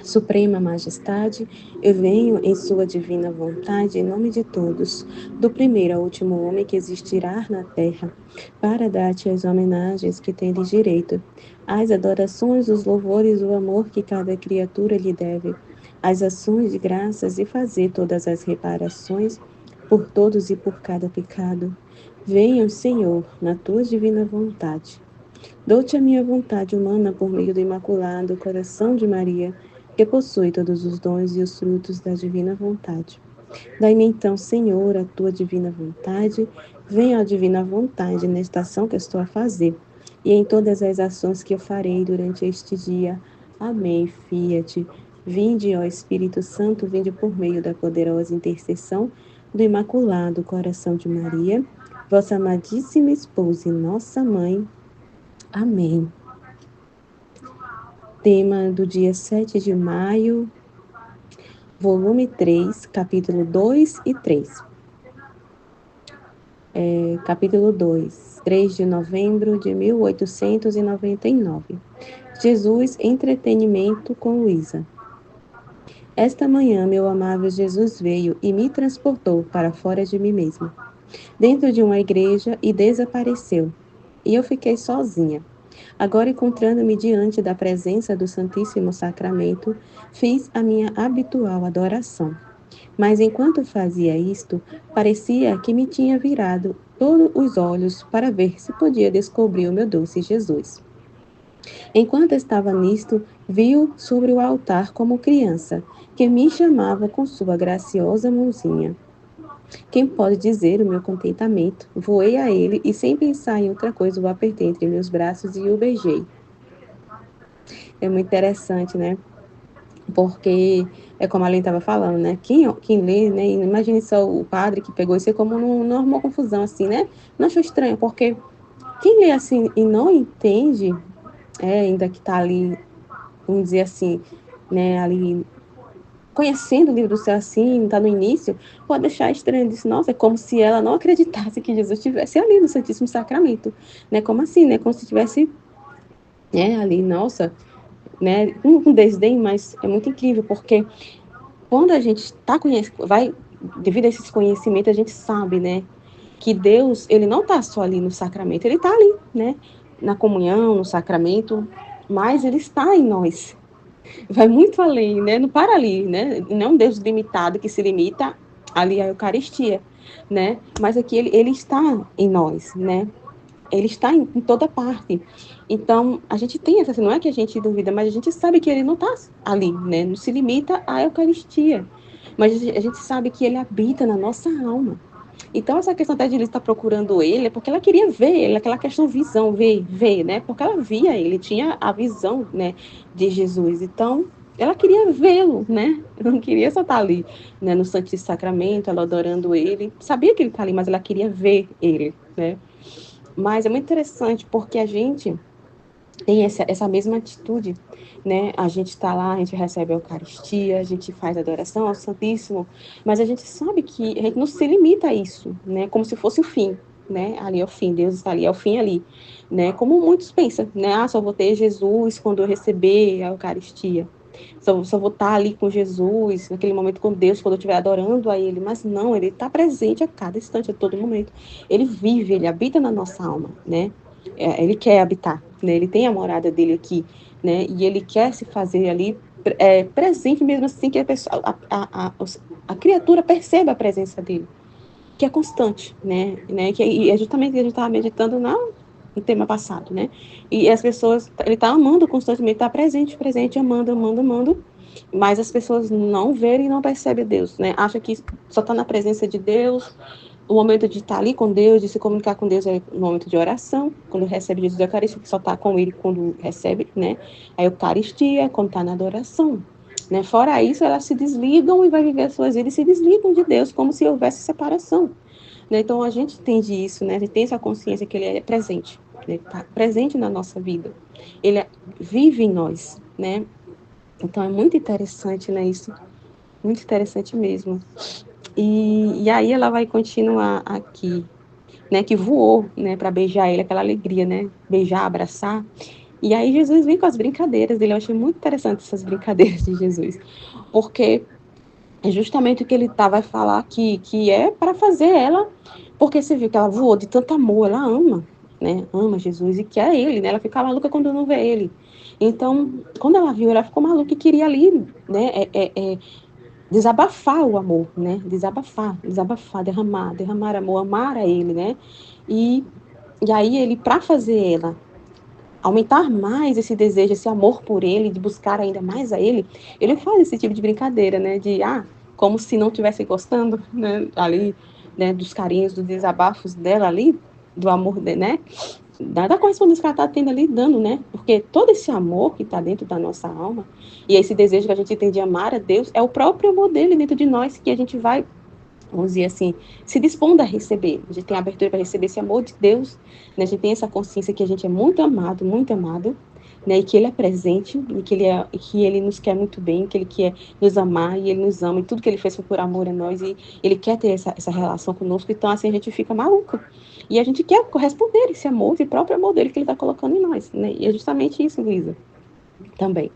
Speaker 1: Suprema Majestade, eu venho em sua divina vontade, em nome de todos, do primeiro ao último homem que existirá na terra, para dar-te as homenagens que tendes direito, as adorações, os louvores, o amor que cada criatura lhe deve, as ações de graças e fazer todas as reparações por todos e por cada pecado. Venham, Senhor, na tua divina vontade. Dou-te a minha vontade humana por meio do imaculado coração de Maria, que possui todos os dons e os frutos da divina vontade. Dai-me então, Senhor, a tua divina vontade, venha a divina vontade nesta ação que estou a fazer, e em todas as ações que eu farei durante este dia. Amém, fiat. Vinde, ó Espírito Santo, vinde por meio da poderosa intercessão do Imaculado Coração de Maria, vossa amadíssima esposa e nossa mãe. Amém. Tema do dia 7 de maio, volume 3, capítulo 2 e 3. Capítulo 2, 3 de novembro de 1899. Jesus, entretenimento com Luísa. Esta manhã, meu amável Jesus veio e me transportou para fora de mim mesmo, dentro de uma igreja, e desapareceu. E eu fiquei sozinha. Agora, encontrando-me diante da presença do Santíssimo Sacramento, fiz a minha habitual adoração. Mas enquanto fazia isto, parecia que me tinha virado todos os olhos para ver se podia descobrir o meu doce Jesus. Enquanto estava nisto, viu sobre o altar como criança, que me chamava com sua graciosa mãozinha. Quem pode dizer o meu contentamento? Voei a ele e, sem pensar em outra coisa, o apertei entre meus braços e o beijei. É muito interessante, né? Porque é como a Aline estava falando, né? Quem lê, né? Imagine só o padre que pegou isso como não arrumou confusão, assim, né? Não achou estranho, porque quem lê assim e não entende, ainda que está ali, vamos dizer assim, né? Ali conhecendo o livro do céu assim, está no início, pode deixar estranho. Disse, nossa, é como se ela não acreditasse que Jesus estivesse ali no Santíssimo Sacramento, né? Como assim, né? Como se estivesse, ali, nossa, né? Um desdém, mas é muito incrível, porque
Speaker 3: quando a gente devido a esses conhecimentos, a gente sabe, né, que Deus, ele não está só ali no sacramento, ele está ali, né, na comunhão, no sacramento, mas ele está em nós. Vai muito além, né, não para ali, né, não é um Deus limitado que se limita ali à Eucaristia, né, mas aqui ele está em nós, né, ele está em toda parte. Então, a gente tem essa, não é que a gente duvida, mas a gente sabe que ele não está ali, né? Não se limita à Eucaristia. Mas a gente sabe que ele habita na nossa alma. Então, essa questão até de ele estar procurando ele é porque ela queria ver ele, aquela questão visão, ver, né? Porque ela via ele, tinha a visão, né, de Jesus. Então, ela queria vê-lo, né? Não queria só estar ali, né, no Santíssimo Sacramento, ela adorando ele. Sabia que ele está ali, mas ela queria ver ele, né? Mas é muito interessante porque a gente tem essa mesma atitude, né? A gente está lá, a gente recebe a Eucaristia, a gente faz adoração ao Santíssimo, mas a gente sabe que a gente não se limita a isso, né? Como se fosse o fim, né? Ali é o fim, Deus está ali, é o fim ali, né? Como muitos pensam, né? Ah, só vou ter Jesus quando eu receber a Eucaristia. Só vou estar ali com Jesus, naquele momento com Deus, quando eu estiver adorando a Ele. Mas não, Ele está presente a cada instante, a todo momento. Ele vive, Ele habita na nossa alma, né? Ele quer habitar, né? Ele tem a morada dele aqui, né? E Ele quer se fazer ali presente mesmo assim que a criatura perceba a presença dele, que é constante, né? E é justamente o que a gente estava meditando no tema passado, né? E as pessoas, ele está amando constantemente, está presente, amando, amando, amando, mas as pessoas não verem e não percebem Deus, né? Acha que só está na presença de Deus, o momento de estar ali com Deus, de se comunicar com Deus é o momento de oração, quando recebe Jesus da Eucaristia, que só está com Ele quando recebe, né? A Eucaristia, quando está na adoração, né? Fora isso, elas se desligam e vai viver as suas vidas e se desligam de Deus, como se houvesse separação, né? Então, a gente entende isso, né? A gente tem essa consciência que Ele é presente, Ele está presente na nossa vida, Ele vive em nós, né? Então, é muito interessante, né? Isso, muito interessante mesmo. E aí ela vai continuar aqui, né, que voou, né, para beijar ele, aquela alegria, né, beijar, abraçar. E aí Jesus vem com as brincadeiras dele. Eu achei muito interessante essas brincadeiras de Jesus, porque é justamente o que ele vai falar aqui, que é para fazer ela, porque você viu que ela voou de tanto amor, ela ama, né, ama Jesus e quer ele, né, ela fica maluca quando não vê ele. Então, quando ela viu, ela ficou maluca e queria ali, né, desabafar o amor, né? Desabafar, derramar amor, amar a ele, né? E, e aí ele, para fazer ela aumentar mais esse desejo, esse amor por ele, de buscar ainda mais a ele faz esse tipo de brincadeira, né? De, como se não estivesse gostando, né? Ali, né? Dos carinhos, dos desabafos dela ali, do amor, né? Da correspondência que ela está tendo ali, dando, né? Porque todo esse amor que está dentro da nossa alma, e esse desejo que a gente tem de amar a Deus, é o próprio amor dele dentro de nós, que a gente vai, vamos dizer assim, se dispondo a receber. A gente tem abertura para receber esse amor de Deus, né? A gente tem essa consciência que a gente é muito amado, né? E que ele é presente, e que ele nos quer muito bem, que ele quer nos amar, e ele nos ama, e tudo que ele fez foi por amor a nós, e ele quer ter essa relação conosco. Então, assim, a gente fica maluco. E a gente quer corresponder esse amor, esse próprio amor dele que ele está colocando em nós, né? E é justamente isso, Luísa, também,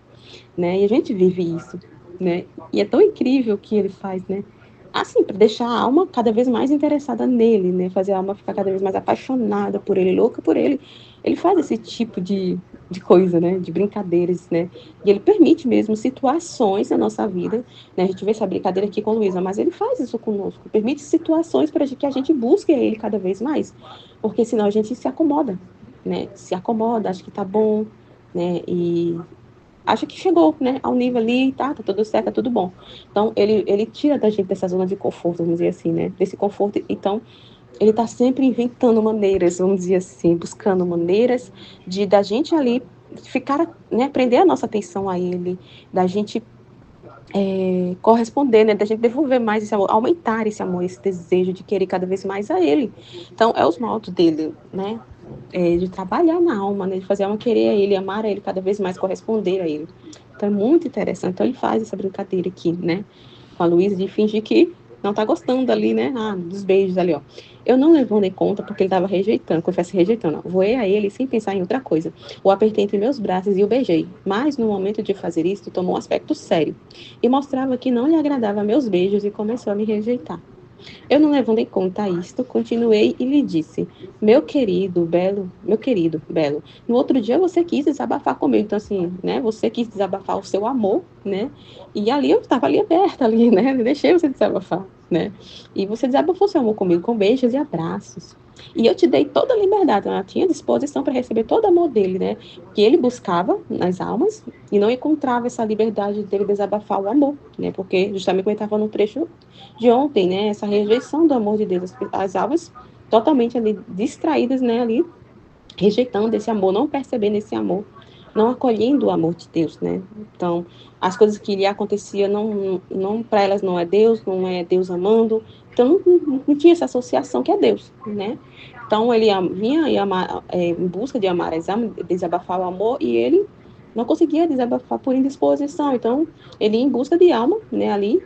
Speaker 3: né? E a gente vive isso, né? E é tão incrível o que ele faz, né? Assim, para deixar a alma cada vez mais interessada nele, né? Fazer a alma ficar cada vez mais apaixonada por ele, louca por ele. Ele faz esse tipo de coisa, né? De brincadeiras, né? E ele permite mesmo situações na nossa vida, né? A gente vê essa brincadeira aqui com a Luísa, mas ele faz isso conosco. Permite situações para que a gente busque ele cada vez mais. Porque senão a gente se acomoda, né? Se acomoda, acha que tá bom, né? E acha que chegou, né, ao nível ali, tá tudo certo, tá tudo bom. Então, ele tira da gente dessa zona de conforto, vamos dizer assim, né, desse conforto. Então, ele tá sempre inventando maneiras, vamos dizer assim, buscando maneiras da gente ali ficar, né, prender a nossa atenção a ele, da gente corresponder, né, da gente devolver mais esse amor, aumentar esse amor, esse desejo de querer cada vez mais a ele. Então, é os modos dele, né, de trabalhar na alma, né, de fazer a alma querer a ele, amar a ele cada vez mais, corresponder a ele. Então, é muito interessante. Então, ele faz essa brincadeira aqui, né, com a Luísa, de fingir que não tá gostando ali, né, dos beijos ali, ó. Eu não levando em conta porque ele estava rejeitando, confesso rejeitando. Voei a ele sem pensar em outra coisa. O apertei entre meus braços e o beijei. Mas no momento de fazer isso, tomou um aspecto sério e mostrava que não lhe agradava meus beijos e começou a me rejeitar. Eu não levando em conta isto, continuei e lhe disse: meu querido, belo, no outro dia você quis desabafar comigo, então assim, né, você quis desabafar o seu amor, né, e ali eu estava ali aberta ali, né, eu deixei você desabafar, né, e você desabafou seu amor comigo com beijos e abraços. E eu te dei toda a liberdade, ela tinha disposição para receber todo o amor dele, né, que ele buscava nas almas e não encontrava essa liberdade dele desabafar o amor, né, porque justamente como ele estava no trecho de ontem, né? Essa rejeição do amor de Deus, as almas totalmente ali distraídas, né? Ali rejeitando esse amor, não percebendo esse amor, não acolhendo o amor de Deus, né? Então, as coisas que lhe aconteciam não para elas não é Deus amando, então não tinha essa associação que é Deus, né? Então ele vinha em busca de amar as almas, desabafar o amor e ele não conseguia desabafar por indisposição, então ele ia em busca de alma, né? Ali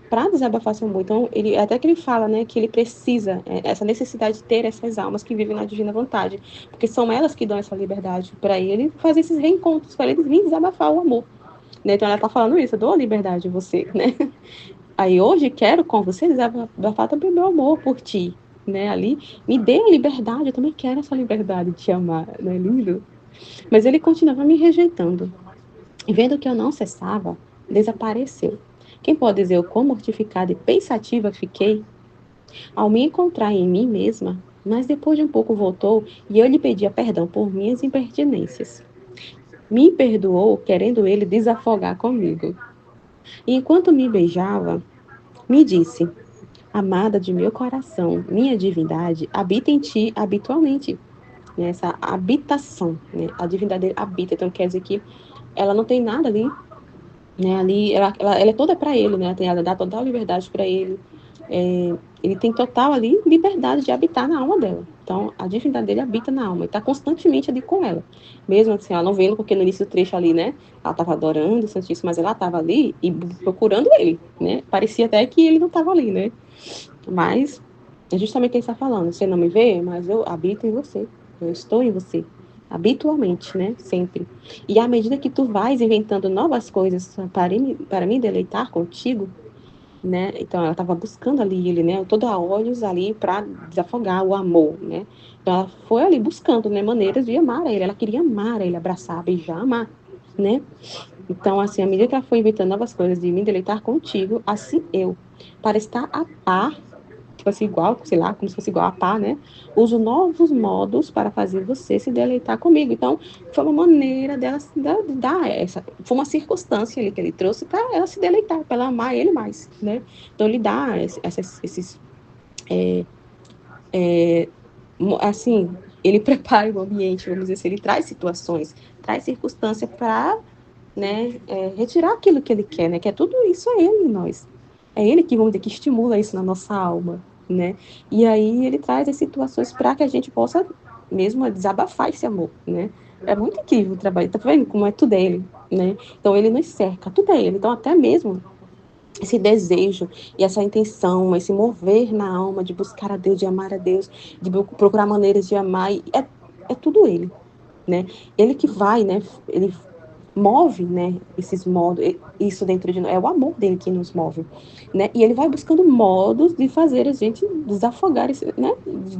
Speaker 3: para desabafar seu amor. Então, ele até que ele fala, né, que ele precisa, essa necessidade de ter essas almas que vivem na divina vontade, porque são elas que dão essa liberdade para ele fazer esses reencontros, para ele vir desabafar o amor. Né? Então, ela está falando isso, eu dou a liberdade a você, né? Aí, hoje, quero com você desabafar também meu amor por ti, né? Ali, me dê a liberdade, eu também quero essa liberdade de te amar, não é lindo? Mas ele continuava me rejeitando. E vendo que eu não cessava, desapareceu. Quem pode dizer o quão mortificada e pensativa fiquei ao me encontrar em mim mesma? Mas depois de um pouco voltou e eu lhe pedia perdão por minhas impertinências. Me perdoou, querendo ele desafogar comigo. E enquanto me beijava, me disse: Amada de meu coração, minha divindade habita em ti habitualmente. Essa habitação, né? A divindade dele habita, então quer dizer que ela não tem nada ali, né? Ali ela é toda para ele, né? Ela dá total liberdade para ele. Ele tem total ali liberdade de habitar na alma dela. Então, a divindade dele habita na alma e está constantemente ali com ela. Mesmo assim, ela não vendo, porque no início do trecho ali, né? Ela estava adorando o Santíssimo, mas ela estava ali e procurando ele, né? Parecia até que ele não estava ali, né? Mas é justamente o que ele está falando. Você não me vê, mas eu habito em você. Eu estou em você. Habitualmente, né? Sempre. E à medida que tu vais inventando novas coisas para me deleitar contigo, né? Então ela estava buscando ali ele, né? Todo a olhos ali para desafogar o amor, né? Então ela foi ali buscando, né? Maneiras de amar a ele. Ela queria amar a ele, abraçar, beijar, amar, né? Então assim, à medida que ela foi inventando novas coisas de me deleitar contigo, assim eu, para estar a par, tipo assim, igual, sei lá, como se fosse igual a par, né? Uso novos modos para fazer você se deleitar comigo. Então, foi uma maneira dela se dar essa. Foi uma circunstância ali que ele trouxe para ela se deleitar, para ela amar ele mais, né? Então, ele dá esses. Assim, ele prepara o ambiente, vamos dizer assim, ele traz situações, traz circunstância para, né, retirar aquilo que ele quer, né? Que é tudo isso é ele em nós. É ele que, vamos dizer, que estimula isso na nossa alma, né? E aí ele traz as situações para que a gente possa mesmo desabafar esse amor, né? É muito incrível o trabalho, tá vendo como é tudo ele, né? Então ele nos cerca, tudo é ele. Então até mesmo esse desejo e essa intenção, esse mover na alma de buscar a Deus, de amar a Deus, de procurar maneiras de amar, é tudo ele, né? Ele que vai, né? Ele move, né, esses modos, isso dentro de nós, é o amor dele que nos move, né, e ele vai buscando modos de fazer a gente desafogar esse, né,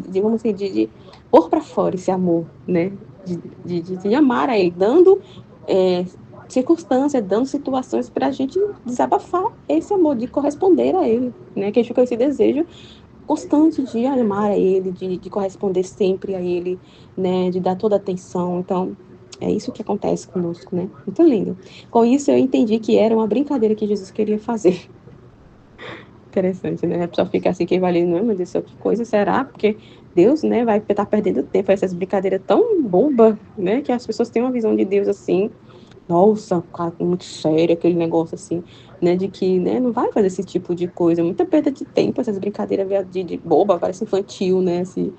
Speaker 3: digamos assim, de pôr para fora esse amor, né, de amar a ele, dando circunstâncias, dando situações para a gente desabafar esse amor, de corresponder a ele, né, que a gente fica com esse desejo constante de amar a ele, de corresponder sempre a ele, né, de dar toda a atenção. Então, é isso que acontece conosco, né? Muito lindo. Com isso, eu entendi que era uma brincadeira que Jesus queria fazer. Interessante, né? A pessoa fica assim, que vale, não é, meu Deus, que coisa será? Porque Deus, né, vai estar perdendo tempo, essas brincadeiras tão bobas, né, que as pessoas têm uma visão de Deus assim, nossa, cara, muito sério, aquele negócio assim, né, de que, né, não vai fazer esse tipo de coisa, muita perda de tempo, essas brincadeiras de boba, parece infantil, né, assim,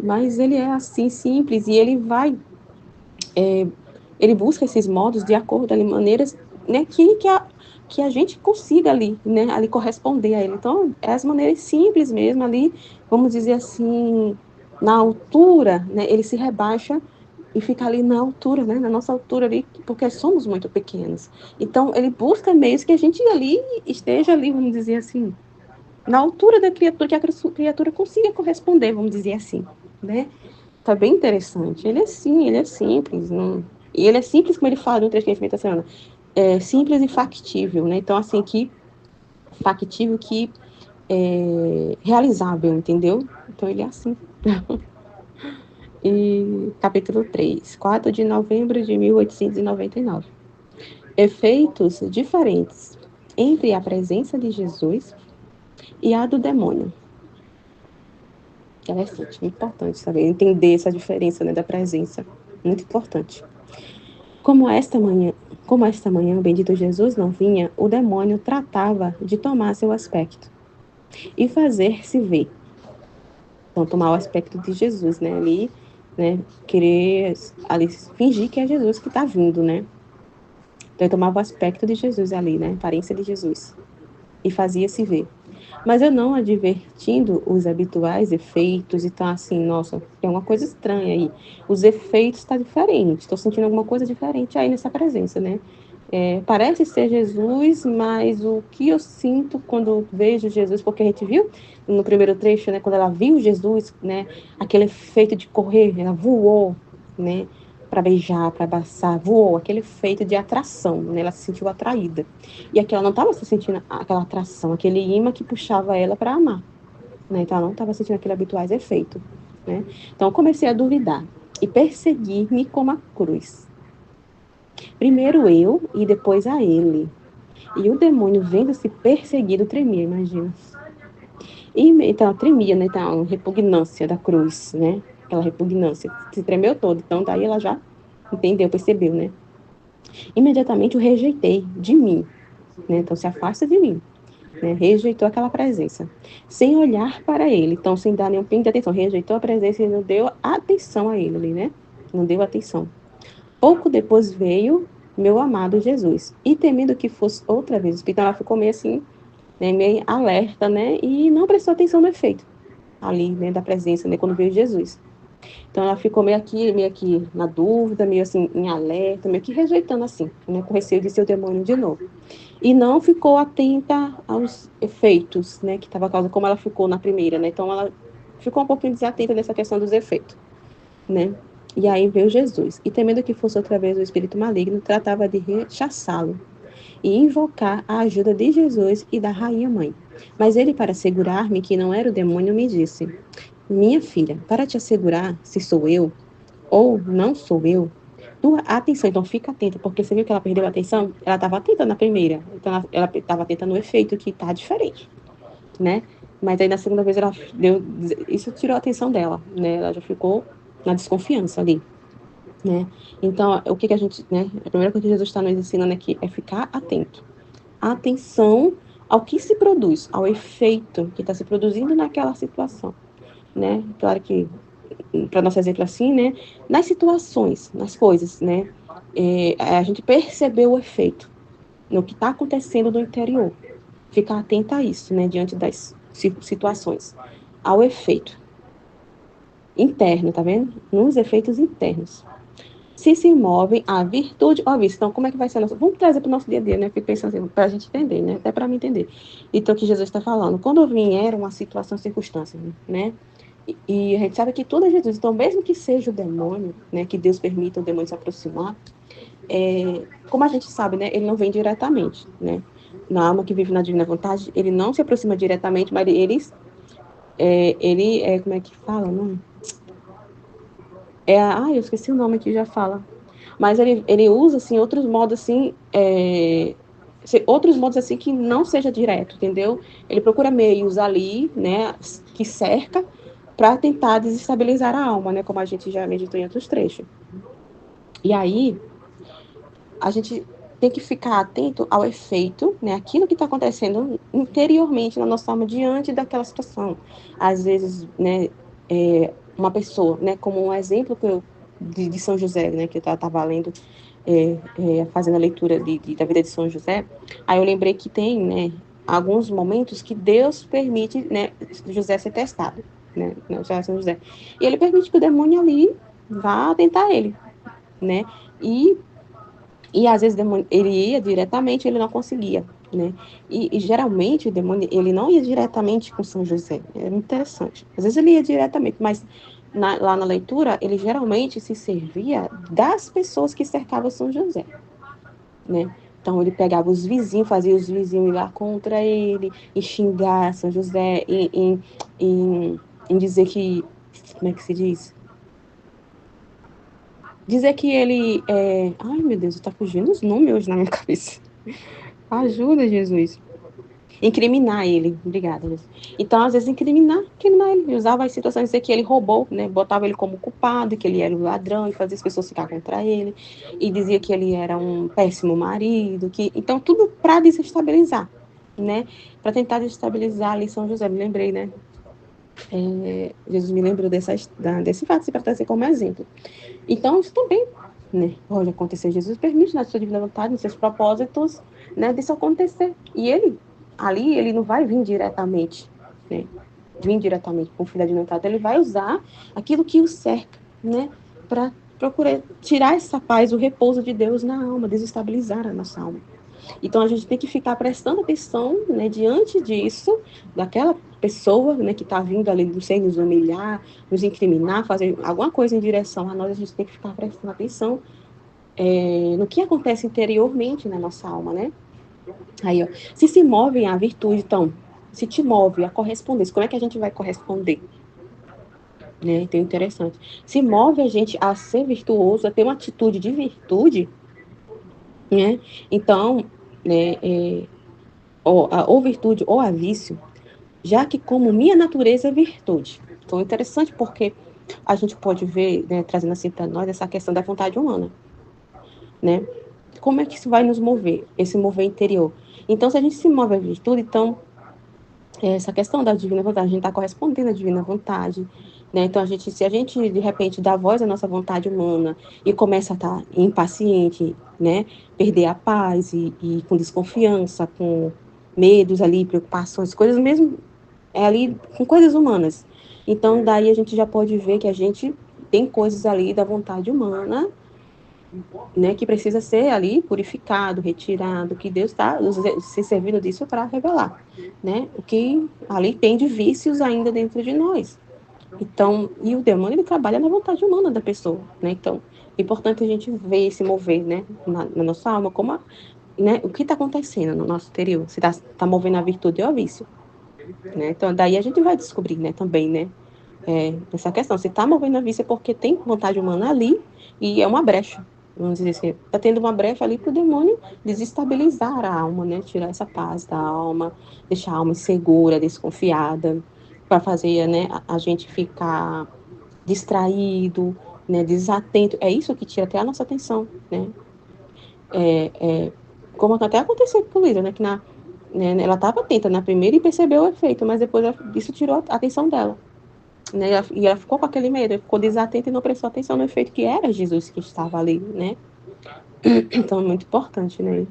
Speaker 3: mas ele é assim, simples, e ele vai, ele busca esses modos de acordo, ali, maneiras, né, que que a gente consiga ali, né, ali corresponder a ele. Então, é as maneiras simples mesmo ali, vamos dizer assim, na altura, né, ele se rebaixa e fica ali na altura, né, na nossa altura ali, porque somos muito pequenos. Então, ele busca meios que a gente ali esteja ali, vamos dizer assim, na altura da criatura, que a criatura consiga corresponder, vamos dizer assim, né? Tá bem interessante. Ele é simples, não... E ele é simples, como ele fala no trecho que a gente semana, é simples e factível, né? Então, assim, que factível, que é realizável, entendeu? Então, ele é assim. E capítulo 3, 4 de novembro de 1899. Efeitos diferentes entre a presença de Jesus e a do demônio. Interessante, importante saber, entender essa diferença, né, da presença. Muito importante. Como esta manhã o bendito Jesus não vinha, o demônio tratava de tomar seu aspecto e fazer-se ver. Então, tomar o aspecto de Jesus, né, ali, né, querer ali fingir que é Jesus que está vindo, né. Então, ele tomava o aspecto de Jesus ali, né, aparência de Jesus, e fazia-se ver. Mas eu não advertindo os habituais efeitos, então assim, nossa, tem uma coisa estranha aí. Os efeitos estão diferentes, estou sentindo alguma coisa diferente aí nessa presença, né? Parece ser Jesus, mas o que eu sinto quando vejo Jesus, porque a gente viu no primeiro trecho, né, quando ela viu Jesus, né, aquele efeito de correr, ela voou, né, para beijar, para abraçar, voou, aquele efeito de atração, né, ela se sentiu atraída. E aqui ela não estava se sentindo aquela atração, aquele imã que puxava ela para amar, né, então ela não estava sentindo aquele habituais efeito, né. Então eu comecei a duvidar e perseguir-me como a cruz. Primeiro eu e depois a ele. E o demônio, vendo-se perseguido, tremia, imagina. Então, tremia, né? Então, repugnância da cruz, né? Aquela repugnância. Se tremeu todo. Então, daí ela já entendeu, percebeu, né? Imediatamente o rejeitei de mim, né? Então, se afasta de mim. Né? Rejeitou aquela presença. Sem olhar para ele. Então, sem dar nenhum pingo de atenção. Rejeitou a presença e não deu atenção a ele, né? Não deu atenção. Pouco depois veio meu amado Jesus. E temendo que fosse outra vez, o Espírito, ela ficou meio assim, né, meio alerta, né, e não prestou atenção no efeito ali, né, da presença, né, quando veio Jesus. Então ela ficou meio aqui na dúvida, meio assim, em alerta, meio que rejeitando assim, né, com receio de ser o demônio de novo. E não ficou atenta aos efeitos, né, que estava causando, como ela ficou na primeira, né, então ela ficou um pouquinho desatenta nessa questão dos efeitos, né. E aí veio Jesus, e temendo que fosse outra vez o espírito maligno, tratava de rechaçá-lo e invocar a ajuda de Jesus e da rainha mãe. Mas ele, para assegurar-me que não era o demônio, me disse: Minha filha, para te assegurar se sou eu ou não sou eu, tua atenção, então fica atenta, porque você viu que ela perdeu a atenção? Ela estava atenta na primeira, então ela estava atenta no efeito que está diferente, né? Mas aí na segunda vez ela deu, isso tirou a atenção dela, né? Ela já ficou na desconfiança ali, né? Então, o que a gente, né? A primeira coisa que Jesus está nos ensinando aqui é ficar atento. Atenção ao que se produz, ao efeito que está se produzindo naquela situação, né? Claro que, para nosso exemplo assim, né? Nas situações, nas coisas, né? A gente percebeu o efeito no que está acontecendo no interior. Ficar atenta a isso, né? Diante das situações, ao efeito interno, tá vendo? Nos efeitos internos. Se movem a virtude ou a vício. Então, como é que vai ser a nossa... Vamos trazer para o nosso dia a dia, né? Fico pensando assim, para a gente entender, né? Até para mim entender. Então, o que Jesus está falando. Quando vier uma situação, circunstância, né? E a gente sabe que tudo é Jesus. Então, mesmo que seja o demônio, né? Que Deus permita o demônio se aproximar, como a gente sabe, né? Ele não vem diretamente, né? Na alma que vive na divina vontade, ele não se aproxima diretamente, mas ele como é que fala, não? Eu esqueci o nome aqui, já fala. Mas ele usa, assim, outros modos, assim, outros modos, assim, que não seja direto, entendeu? Ele procura meios ali, né, que cerca, para tentar desestabilizar a alma, né, como a gente já meditou em outros trechos. E aí, a gente tem que ficar atento ao efeito, né, aquilo que está acontecendo interiormente na nossa alma diante daquela situação. Às vezes, né, uma pessoa, né, como um exemplo que de São José, né, que eu estava lendo, fazendo a leitura da vida de São José, aí eu lembrei que tem, né, alguns momentos que Deus permite, né, José ser testado, né, São José. E ele permite que o demônio ali vá tentar ele, né, e às vezes o demônio, ele ia diretamente, ele não conseguia, né, e geralmente o demônio, ele não ia diretamente com São José, é muito interessante. Às vezes ele ia diretamente, mas lá na leitura, ele geralmente se servia das pessoas que cercavam São José, né? Então ele pegava os vizinhos, fazia os vizinhos ir lá contra ele, e xingar São José, em dizer que, como é que se diz? Dizer que ele ai meu Deus, tá fugindo os nomes hoje na minha cabeça. Ajuda, Jesus. Incriminar ele, obrigada. Jesus. Então, às vezes, incriminar ele, usava as situações de dizer que ele roubou, né? Botava ele como culpado, que ele era o ladrão, e fazia as pessoas ficar contra ele, e dizia que ele era um péssimo marido, então tudo para desestabilizar, né? Para tentar desestabilizar ali São José, me lembrei, né? Jesus me lembrou desse fato, para trazer como exemplo. Então, isso também, né, pode acontecer. Jesus permite na sua divina vontade, nos seus propósitos, né, disso acontecer. E ele não vai vir diretamente, né, com o filho da divina vontade, ele vai usar aquilo que o cerca, né, para procurar tirar essa paz, o repouso de Deus na alma, desestabilizar a nossa alma. Então, a gente tem que ficar prestando atenção, né, diante disso, daquela pessoa, né, que está vindo ali, não sei, nos humilhar, nos incriminar, fazer alguma coisa em direção a nós, a gente tem que ficar prestando atenção no que acontece interiormente na nossa alma, né? Aí, ó, se move a virtude, então, se te move a correspondência, como é que a gente vai corresponder? Né? Então, interessante. Se move a gente a ser virtuoso, a ter uma atitude de virtude, né? Então, né, ou virtude ou a vício, já que como minha natureza é virtude. Então, é interessante porque a gente pode ver, né, trazendo assim para nós, essa questão da vontade humana, né? Como é que isso vai nos mover, esse mover interior? Então, se a gente se move à virtude, então, essa questão da divina vontade, a gente está correspondendo à divina vontade, né? Então, se a gente, de repente, dá voz à nossa vontade humana e começa a estar impaciente, né? Perder a paz e com desconfiança, com medos ali, preocupações, coisas mesmo ali com coisas humanas. Então, daí a gente já pode ver que a gente tem coisas ali da vontade humana, né, que precisa ser ali purificado, retirado, que Deus está se servindo disso para revelar, né, o que ali tem de vícios ainda dentro de nós. Então, e o demônio, ele trabalha na vontade humana da pessoa, né, então, é importante a gente ver, se mover, né, na nossa alma, né, o que está acontecendo no nosso interior, se está movendo a virtude ou a vício, né, então, daí a gente vai descobrir, né, também, né, essa questão, se está movendo a vício é porque tem vontade humana ali e é uma brecha, vamos dizer assim, está tendo uma brecha ali para o demônio desestabilizar a alma, né, tirar essa paz da alma, deixar a alma insegura, desconfiada, para fazer, né, a gente ficar distraído, né, desatento, é isso que tira até a nossa atenção, né, como até aconteceu com a Luísa, né, que né, ela estava atenta na primeira e percebeu o efeito, mas depois isso tirou a atenção dela, né, e ela ficou com aquele medo, ficou desatenta e não prestou atenção no efeito que era Jesus que estava ali, né, então é muito importante, né,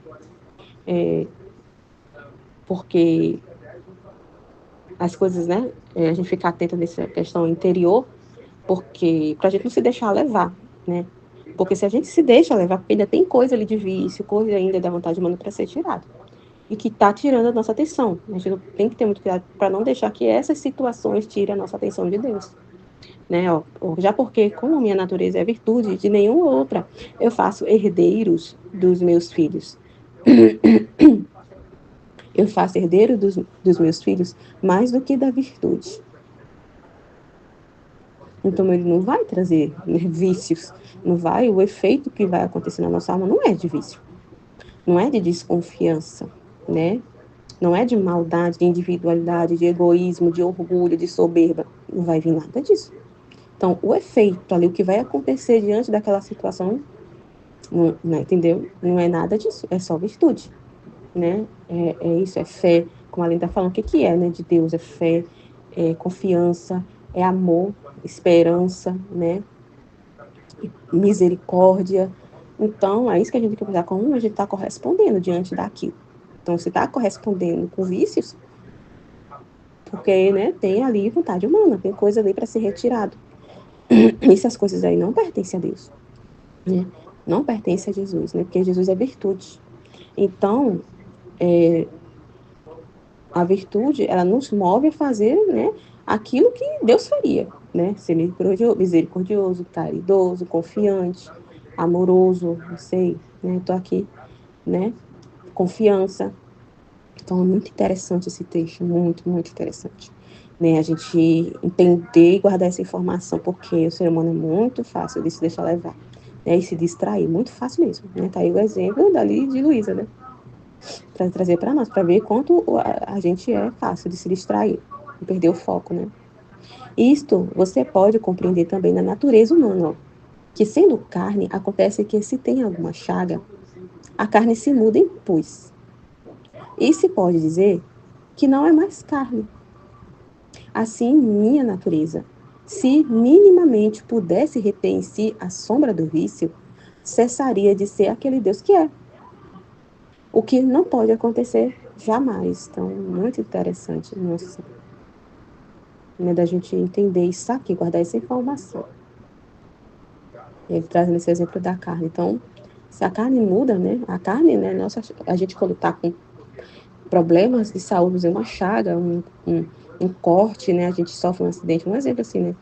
Speaker 3: porque as coisas, né, a gente ficar atenta nessa questão interior, porque para a gente não se deixar levar, né, porque se a gente se deixa levar, porque ainda tem coisa ali de vício, coisa ainda da vontade humana para ser tirada, e que está tirando a nossa atenção, a gente tem que ter muito cuidado para não deixar que essas situações tirem a nossa atenção de Deus, né, ó, já porque como a minha natureza é virtude, de nenhuma outra, eu faço herdeiros dos meus filhos, eu faço herdeiro dos meus filhos mais do que da virtude. Então, ele não vai trazer, né, vícios, não vai, o efeito que vai acontecer na nossa alma não é de vício, não é de desconfiança, né? Não é de maldade, de individualidade, de egoísmo, de orgulho, de soberba, não vai vir nada disso. Então, o efeito ali, o que vai acontecer diante daquela situação, não, entendeu? Não é nada disso, é só virtude, né? É isso, é fé, como a Aline está falando, o que é, né, de Deus? É fé, é confiança, é amor, esperança, né? Misericórdia, Então, é isso que a gente tem que pensar, como a gente está correspondendo diante daquilo. Então, se está correspondendo com vícios, porque, né, tem ali vontade humana, tem coisa ali para ser retirado. E essas coisas aí não pertencem a Deus, né? Não pertencem a Jesus, né? Porque Jesus é virtude. Então, a virtude, ela nos move a fazer, né, aquilo que Deus faria, né? Ser misericordioso, caridoso, confiante, amoroso, não sei, né? Tô aqui, né? Confiança. Então, é muito interessante esse texto, muito, muito interessante. Né, a gente entender e guardar essa informação, porque o ser humano é muito fácil de se deixar levar, né, e se distrair, muito fácil mesmo, né, tá aí o exemplo dali de Luísa, né, para trazer para nós, para ver quanto a gente é fácil de se distrair, e perder o foco, né. Isto você pode compreender também na natureza humana, ó, que sendo carne, acontece que se tem alguma chaga, a carne se muda em pus, e se pode dizer que não é mais carne. Assim, minha natureza, se minimamente pudesse reter em si a sombra do vício, cessaria de ser aquele Deus que é. O que não pode acontecer jamais. Então, muito interessante, nossa, né, da gente entender isso aqui, guardar essa informação. Ele traz esse exemplo da carne. Então, se a carne muda, né? A carne, né? Nossa, a gente quando tá com problemas de saúde, uma chaga, um corte, né? A gente sofre um acidente, um exemplo assim, né?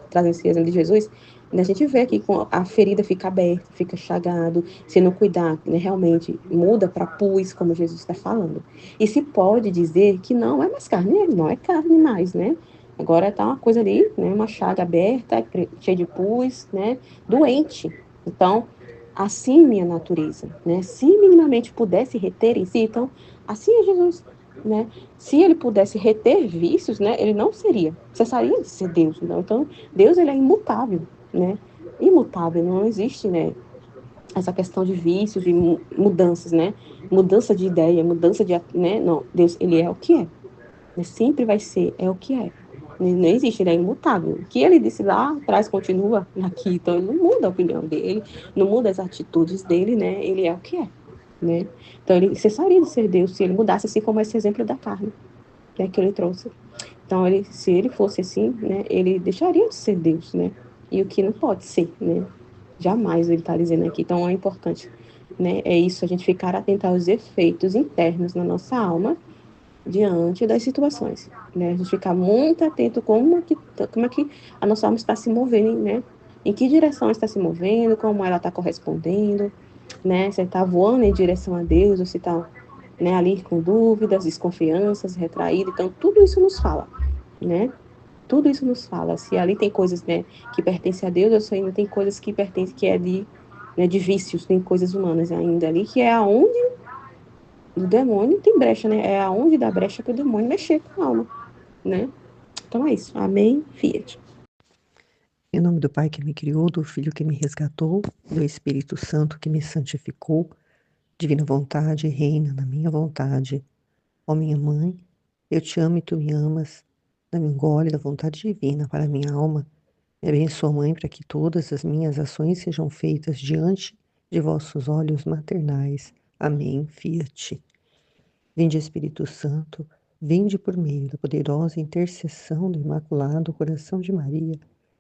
Speaker 3: Trazendo esse exemplo de Jesus, né? A gente vê que a ferida fica aberta, fica chagado, se não cuidar, né? Realmente muda para pus, como Jesus está falando. E se pode dizer que não é mais carne, não é carne mais, né? Agora tá uma coisa ali, né? Uma chaga aberta, cheia de pus, né? Doente. Então, assim minha natureza, né? Se minimamente pudesse reter em si, então assim é Jesus, né? Se ele pudesse reter vícios, né, ele não cessaria de ser Deus, não. Então, Deus ele é imutável, né? Imutável, não existe, né, essa questão de vícios e mudanças, né? Mudança de ideia, mudança de, né? Não, Deus ele é o que é, né? Sempre vai ser, é o que é. Não existe, ele é imutável. O que ele disse lá atrás continua aqui, então ele não muda a opinião dele, não muda as atitudes dele, né? Ele é o que é, né? Então ele cessaria de ser Deus se ele mudasse, assim como esse exemplo da carne, né, que ele trouxe. Então ele, se ele fosse assim, né, ele deixaria de ser Deus, né? E o que não pode ser, né? Jamais ele está dizendo aqui. Então é importante, né? É isso, a gente ficar atento aos efeitos internos na nossa alma diante das situações, né? A gente ficar muito atento como é que a nossa alma está se movendo, né? Em que direção está se movendo, como ela está correspondendo, né? Se está voando em direção a Deus ou se está, né, ali com dúvidas, desconfianças, retraído. Então, tudo isso nos fala, né? Tudo isso nos fala. Se ali tem coisas, né, que pertencem a Deus, ou se ainda tem coisas que pertencem, que é né, de vícios, tem coisas humanas ainda ali, que é aonde o demônio tem brecha, né? É aonde dá brecha para o demônio mexer com a alma, né? Então é isso. Amém, Fiat.
Speaker 4: Em nome do Pai que me criou, do Filho que me resgatou, do Espírito Santo que me santificou, divina vontade reina na minha vontade. Ó minha mãe, eu te amo e tu me amas, dá-me um gole da vontade divina para a minha alma. Me abençoa, Mãe, para que todas as minhas ações sejam feitas diante de vossos olhos maternais. Amém, Fiat. Vinde, Espírito Santo, vinde por meio da poderosa intercessão do Imaculado Coração de Maria,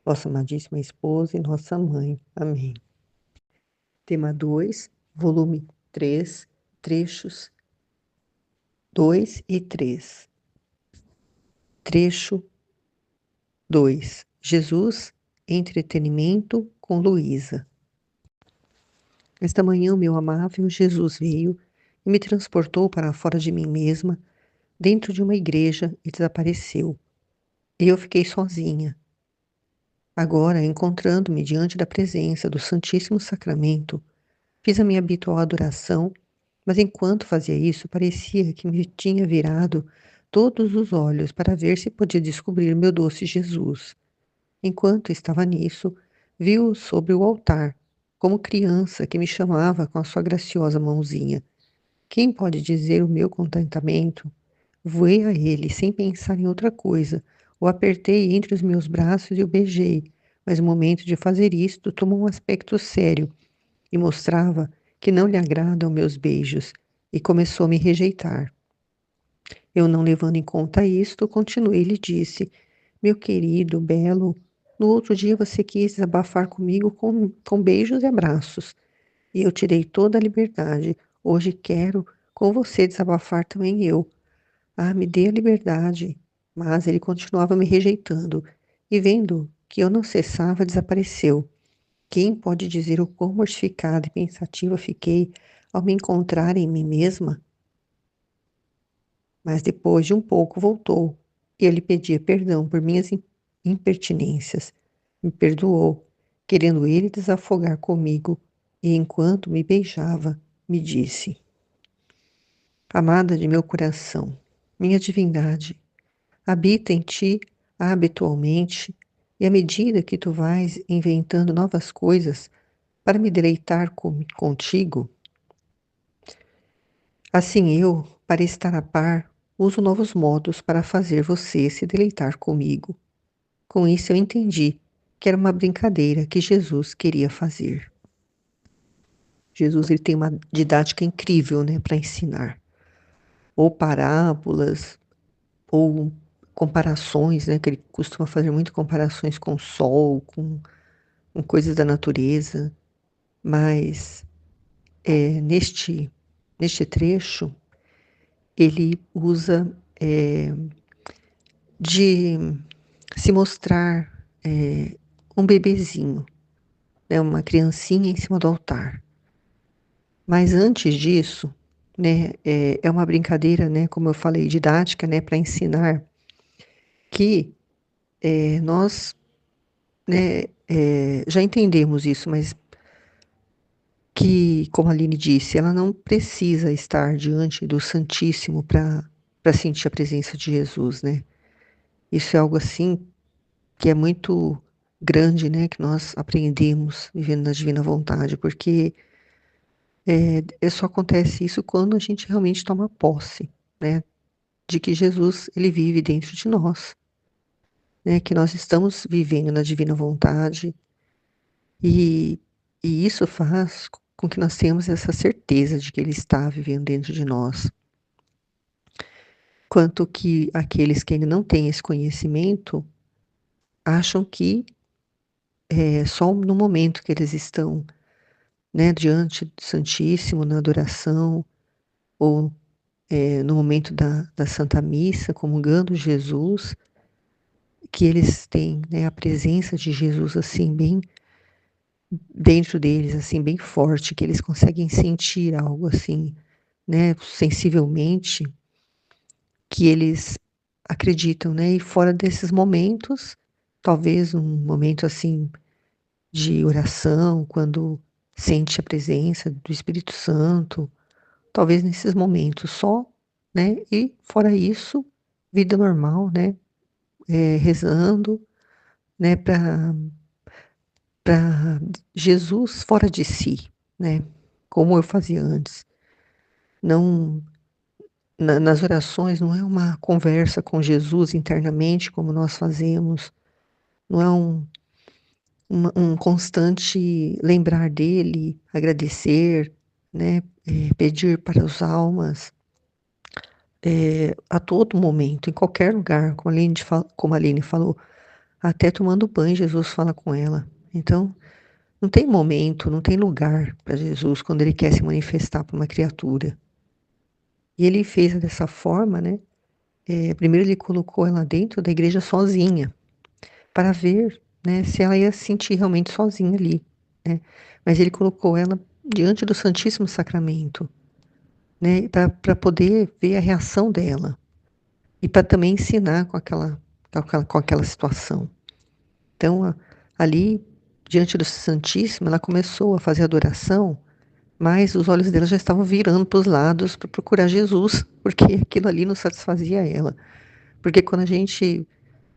Speaker 4: vossa amadíssima esposa e nossa mãe. Amém. Tema 2, volume 3, trechos 2 e 3. Trecho 2. Jesus, entretenimento com Luísa. Esta manhã, meu amável Jesus veio e me transportou para fora de mim mesma, dentro de uma igreja, e desapareceu. E eu fiquei sozinha. Agora, encontrando-me diante da presença do Santíssimo Sacramento, fiz a minha habitual adoração, mas enquanto fazia isso, parecia que me tinha virado todos os olhos para ver se podia descobrir meu doce Jesus. Enquanto estava nisso, vi-o sobre o altar, como criança que me chamava com a sua graciosa mãozinha. Quem pode dizer o meu contentamento? Voei a ele sem pensar em outra coisa. O apertei entre os meus braços e o beijei, mas o momento de fazer isto tomou um aspecto sério. e mostrava que não lhe agradam meus beijos e começou a me rejeitar. Eu, não levando em conta isto, continuei e lhe disse: meu querido, belo, no outro dia você quis desabafar comigo com beijos e abraços, e eu tirei toda a liberdade. Hoje quero com você desabafar também eu. Ah, me dê a liberdade. Mas ele continuava me rejeitando, e vendo que eu não cessava, desapareceu. Quem pode dizer o quão mortificada e pensativa fiquei ao me encontrar em mim mesma? Mas depois de um pouco voltou, e eu lhe pedia perdão por minhas impertinências. Me perdoou, querendo ele desafogar comigo, e enquanto me beijava, me disse: amada de meu coração, minha divindade, habita em ti habitualmente, e à medida que tu vais inventando novas coisas para me deleitar contigo, assim eu, para estar a par, uso novos modos para fazer você se deleitar comigo. Com isso eu entendi que era uma brincadeira que Jesus queria fazer. Jesus, ele tem uma didática incrível, né, para ensinar. Ou parábolas, ou comparações, né, que ele costuma fazer muito comparações com o sol, com coisas da natureza. Mas neste trecho, ele usa de se mostrar um bebezinho, né, uma criancinha em cima do altar. Mas antes disso, né, é uma brincadeira, né, como eu falei, didática, né, para ensinar que nós, né, já entendemos isso, mas que, como a Aline disse, ela não precisa estar diante do Santíssimo para sentir a presença de Jesus, né? Isso é algo assim que é muito grande, né, que nós aprendemos vivendo na divina vontade, porque só acontece isso quando a gente realmente toma posse, né, de que Jesus, ele vive dentro de nós, né, que nós estamos vivendo na divina vontade e, e isso faz com que nós tenhamos essa certeza de que ele está vivendo dentro de nós. Quanto que aqueles que ainda não têm esse conhecimento acham que é só no momento que eles estão, né, diante do Santíssimo, na adoração, ou no momento da Santa Missa, comungando Jesus, que eles têm, né, a presença de Jesus assim bem dentro deles, assim bem forte, que eles conseguem sentir algo assim, né, sensivelmente, que eles acreditam, né? E fora desses momentos, talvez um momento assim de oração, quando sente a presença do Espírito Santo, talvez nesses momentos só, né? E fora isso, vida normal, né? Rezando, né? Para Jesus fora de si, né? Como eu fazia antes. Não, nas orações não é uma conversa com Jesus internamente, como nós fazemos, não é um constante lembrar dele, agradecer, né? Pedir para as almas, a todo momento, em qualquer lugar, como a Aline falou, até tomando banho, Jesus fala com ela. Então, não tem momento, não tem lugar para Jesus quando ele quer se manifestar para uma criatura. E ele fez dessa forma, né? Primeiro ele colocou ela dentro da igreja sozinha, para ver, né, se ela ia se sentir realmente sozinha ali, né? Mas ele colocou ela diante do Santíssimo Sacramento, né, para poder ver a reação dela e para também ensinar com aquela situação. Então, ali, diante do Santíssimo, ela começou a fazer adoração, mas os olhos dela já estavam virando para os lados para procurar Jesus, porque aquilo ali não satisfazia ela. Porque quando a gente,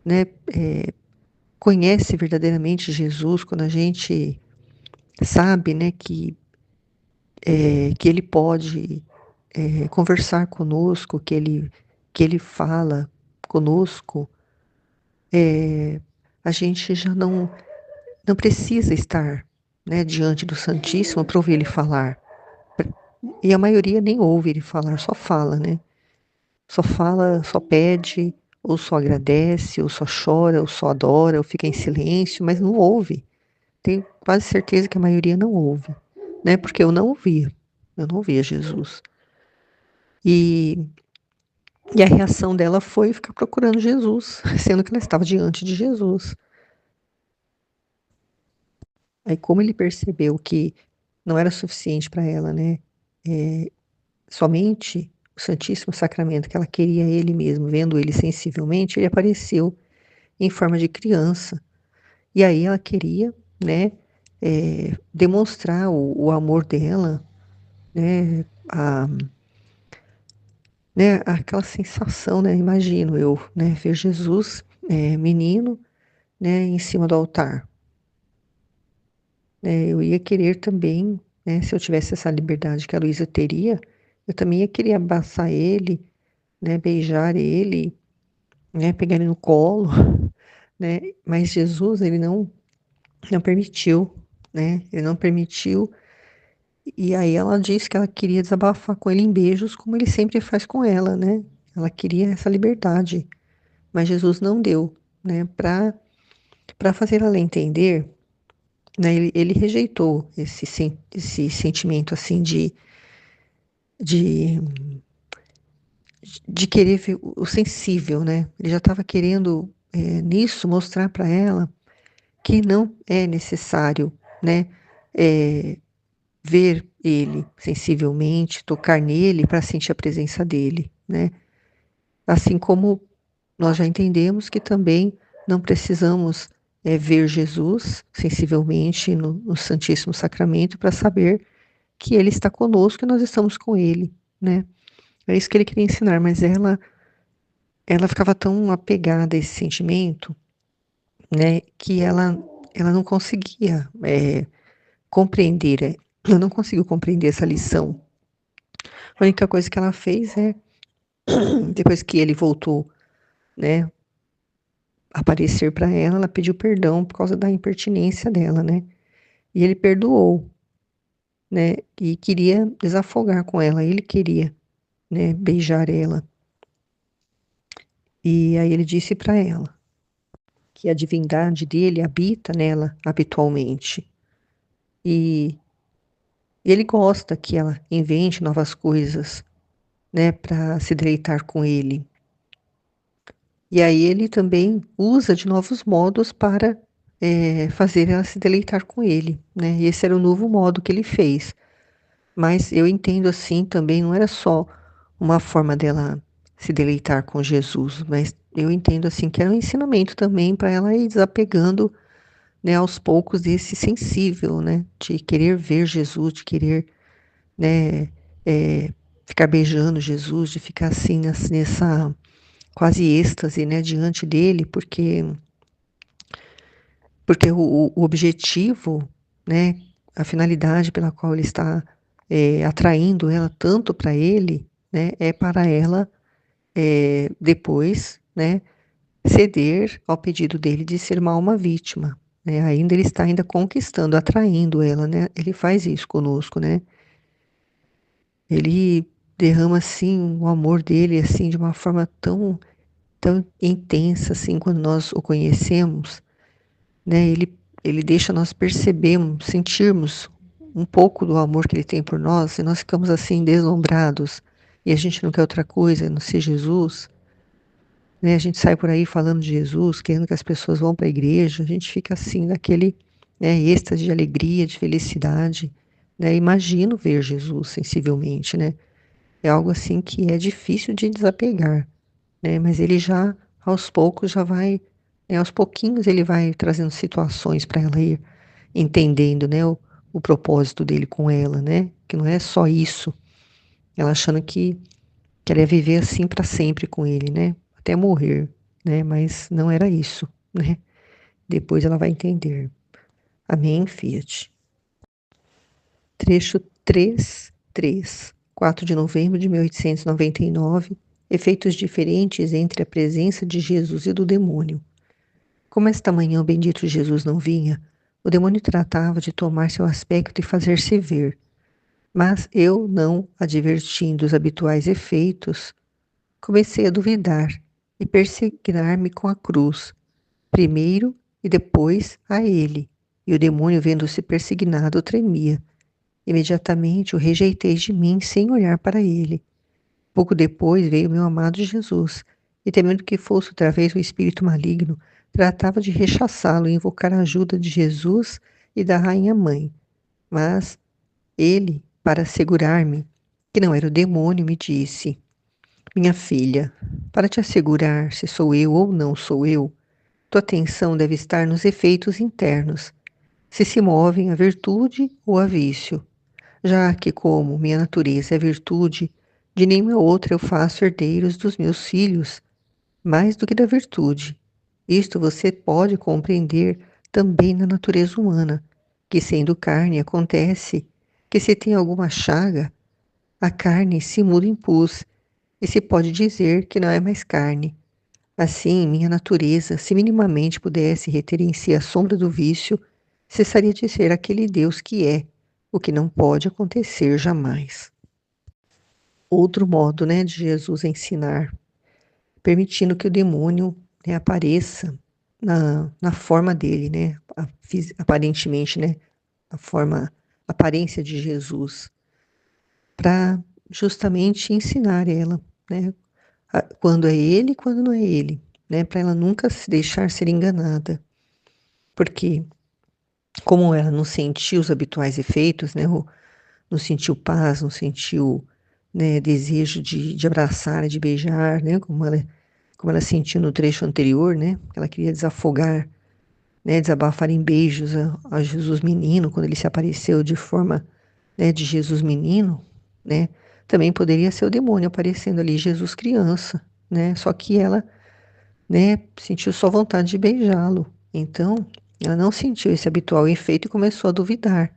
Speaker 4: né, conhece verdadeiramente Jesus, quando a gente sabe, né, que ele pode conversar conosco, que ele fala conosco, a gente já não precisa estar né, diante do Santíssimo para ouvir ele falar. E a maioria nem ouve ele falar, só fala, né? Só fala, só pede, ou só agradece, ou só chora, ou só adora, ou fica em silêncio, mas não ouve. Tenho quase certeza que a maioria não ouve, né? Porque eu não ouvia Jesus. E a reação dela foi ficar procurando Jesus, sendo que ela estava diante de Jesus. Aí, como ele percebeu que não era suficiente para ela, né? Somente o Santíssimo Sacramento, que ela queria ele mesmo, vendo ele sensivelmente, ele apareceu em forma de criança. E aí ela queria, né, demonstrar o amor dela, né, aquela sensação, né, imagino eu, né, ver Jesus, menino, né, em cima do altar. Eu ia querer também, né, se eu tivesse essa liberdade que a Luísa teria, eu também ia querer abraçar ele, né, beijar ele, né, pegar ele no colo, né, mas Jesus, ele não permitiu, né, ele não permitiu. E aí ela disse que ela queria desabafar com ele em beijos, como ele sempre faz com ela, né? Ela queria essa liberdade, mas Jesus não deu, né? Para fazer ela entender, né? Ele rejeitou esse sentimento assim de, de querer ver o sensível, né? Ele já estava querendo nisso mostrar para ela que não é necessário, né? Ver ele sensivelmente, tocar nele para sentir a presença dele, né? Assim como nós já entendemos que também não precisamos ver Jesus sensivelmente no Santíssimo Sacramento para saber que ele está conosco e nós estamos com ele, né? É isso que ele queria ensinar, mas ela ficava tão apegada a esse sentimento, né, que ela não conseguia compreender, ela não conseguiu compreender essa lição. A única coisa que ela fez depois que ele voltou, né, a aparecer para ela, ela pediu perdão por causa da impertinência dela, né? E ele perdoou, né? E queria desafogar com ela, ele queria, né, beijar ela. E aí ele disse para ela que a divindade dele habita nela habitualmente. E ele gosta que ela invente novas coisas, né, para se deleitar com ele. E aí ele também usa de novos modos para fazer ela se deleitar com ele, né? E esse era o novo modo que ele fez. Mas eu entendo assim também, não era só uma forma dela se deleitar com Jesus, mas eu entendo assim que era um ensinamento também para ela ir desapegando, né, aos poucos desse sensível, né, de querer ver Jesus, de querer, né, ficar beijando Jesus, de ficar assim nessa quase êxtase, né, diante dele, porque o objetivo, né, a finalidade pela qual ele está atraindo ela tanto para ele, né, é para ela depois, né, ceder ao pedido dele de ser uma alma vítima, né? Ainda ele está ainda conquistando, atraindo ela, né? Ele faz isso conosco, né? Ele derrama assim o amor dele assim de uma forma tão intensa assim quando nós o conhecemos, né? Ele deixa nós percebermos, sentirmos um pouco do amor que ele tem por nós e nós ficamos assim deslumbrados e a gente não quer outra coisa a não ser Jesus, né? A gente sai por aí falando de Jesus, querendo que as pessoas vão para a igreja, a gente fica assim naquele, né, êxtase de alegria, de felicidade, né? Imagino ver Jesus sensivelmente, né? É algo assim que é difícil de desapegar, né? Mas ele já, aos poucos, já vai, né, aos pouquinhos ele vai trazendo situações para ela ir entendendo, né, o propósito dele com ela, né? Que não é só isso. Ela achando que ela ia viver assim para sempre com ele, né? Até morrer, né? Mas não era isso, né? Depois ela vai entender. Amém, Fiat. Trecho 3:3, 4 de novembro de 1899. Efeitos diferentes entre a presença de Jesus e do demônio. Como esta manhã o bendito Jesus não vinha, O demônio tratava de tomar seu aspecto e fazer-se ver, mas eu, não advertindo os habituais efeitos, comecei a duvidar e persignar-me com a cruz, primeiro e depois a ele. E o demônio, vendo-se persignado, tremia. Imediatamente o rejeitei de mim sem olhar para ele. Pouco depois veio meu amado Jesus, e temendo que fosse outra vez o espírito maligno, tratava de rechaçá-lo e invocar a ajuda de Jesus e da Rainha Mãe. Mas ele, para assegurar-me que não era o demônio, me disse: Minha filha, para te assegurar se sou eu ou não sou eu, tua atenção deve estar nos efeitos internos, se movem a virtude ou a vício, já que, como minha natureza é virtude, de nenhuma outra eu faço herdeiros dos meus filhos, mais do que da virtude. Isto você pode compreender também na natureza humana, que sendo carne acontece que se tem alguma chaga, a carne se muda em pus, e se pode dizer que não é mais carne. Assim, minha natureza, se minimamente pudesse reter em si a sombra do vício, cessaria de ser aquele Deus que é, o que não pode acontecer jamais. Outro modo, né, de Jesus ensinar, permitindo que o demônio, né, apareça na forma dele, né, aparentemente, né, a forma, a aparência de Jesus, para justamente ensinar ela, né, quando é ele e quando não é ele, né, para ela nunca se deixar ser enganada, porque como ela não sentiu os habituais efeitos, né, não sentiu paz, não sentiu, né, desejo de abraçar, de beijar, né, como ela sentiu no trecho anterior, né, ela queria desafogar, né, desabafar em beijos a Jesus menino, quando ele se apareceu de forma, né, de Jesus menino, né, também poderia ser o demônio aparecendo ali, Jesus criança, né, só que ela, né, sentiu só vontade de beijá-lo, então ela não sentiu esse habitual efeito e começou a duvidar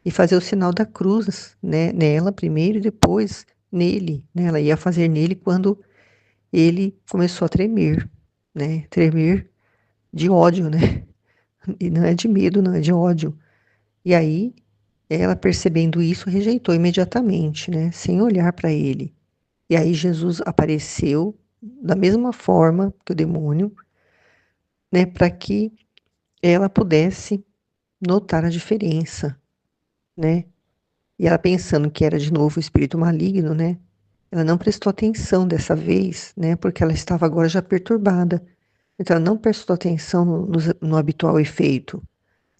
Speaker 4: e fazer o sinal da cruz, né, nela primeiro e depois nele, né, ela ia fazer nele quando ele começou a tremer, né, tremer de ódio, né, e não é de medo, não é de ódio. E aí, ela percebendo isso, rejeitou imediatamente, né, sem olhar para ele. E aí Jesus apareceu da mesma forma que o demônio, né, para que ela pudesse notar a diferença, né? E ela pensando que era de novo o espírito maligno, né? Ela não prestou atenção dessa vez, né? Porque ela estava agora já perturbada. Então ela não prestou atenção no habitual efeito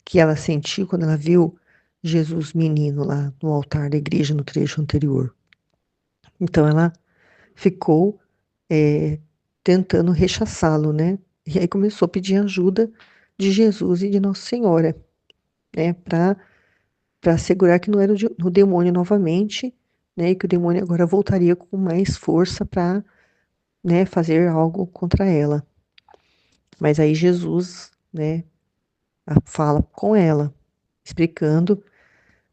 Speaker 4: que ela sentiu quando ela viu Jesus menino lá no altar da igreja no trecho anterior. Então ela ficou tentando rechaçá-lo, né? E aí começou a pedir ajuda de Jesus e de Nossa Senhora, né? Para assegurar que não era o demônio novamente, né? E que o demônio agora voltaria com mais força para, né, fazer algo contra ela. Mas aí Jesus, né, fala com ela, explicando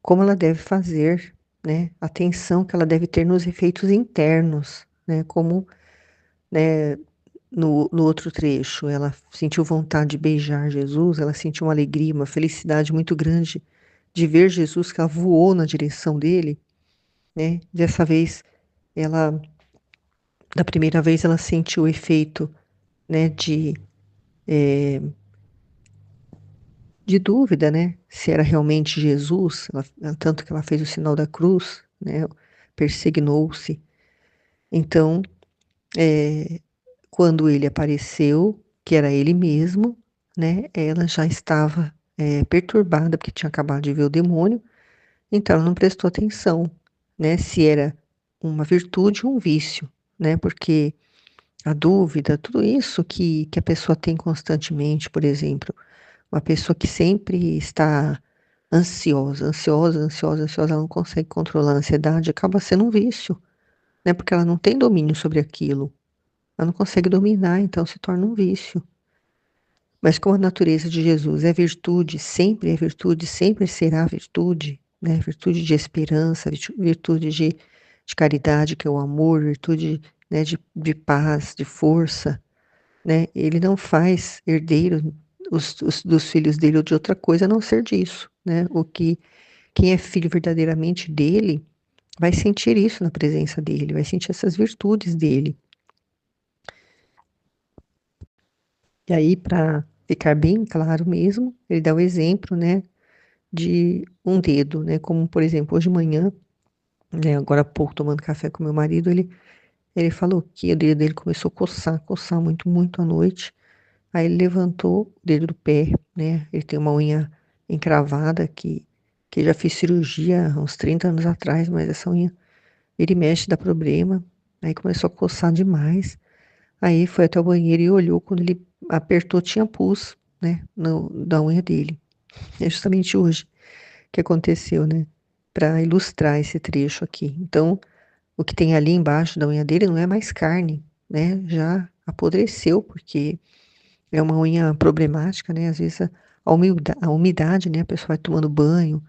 Speaker 4: como ela deve fazer, né, a atenção que ela deve ter nos efeitos internos, né, como, né, no outro trecho, ela sentiu vontade de beijar Jesus, ela sentiu uma alegria, uma felicidade muito grande de ver Jesus, que ela voou na direção dele, né, dessa vez, ela, da primeira vez, ela sentiu o efeito, né, de dúvida, né, se era realmente Jesus, tanto que ela fez o sinal da cruz, né, persignou-se. Então, quando ele apareceu, que era ele mesmo, né, ela já estava perturbada, porque tinha acabado de ver o demônio, então ela não prestou atenção, né, se era uma virtude ou um vício, né, porque a dúvida, tudo isso que a pessoa tem constantemente, por exemplo, uma pessoa que sempre está ansiosa, ela não consegue controlar a ansiedade, acaba sendo um vício, né? Porque ela não tem domínio sobre aquilo. Ela não consegue dominar, então se torna um vício. Mas como a natureza de Jesus é virtude, sempre será virtude, né? Virtude de esperança, virtude de caridade, que é o amor, virtude, né, de paz, de força, né? Ele não faz herdeiro dos filhos dele ou de outra coisa a não ser disso, né? Quem é filho verdadeiramente dele vai sentir isso na presença dele, vai sentir essas virtudes dele. E aí, para ficar bem claro mesmo, ele dá o exemplo, né, de um dedo, né? Como, por exemplo, hoje de manhã, né, agora há pouco, tomando café com meu marido, ele falou que o dedo dele começou a coçar muito, muito à noite. Aí ele levantou o dedo do pé, né? Ele tem uma unha encravada que já fiz cirurgia há uns 30 anos atrás, mas essa unha vira e mexe, dá problema. Aí começou a coçar demais. Aí foi até o banheiro e olhou, quando ele apertou, tinha pus, né, da unha dele. É justamente hoje que aconteceu, né? Para ilustrar esse trecho aqui. Então, o que tem ali embaixo da unha dele não é mais carne, né? Já apodreceu, porque é uma unha problemática, né? Às vezes a umidade, né? A pessoa vai tomando banho,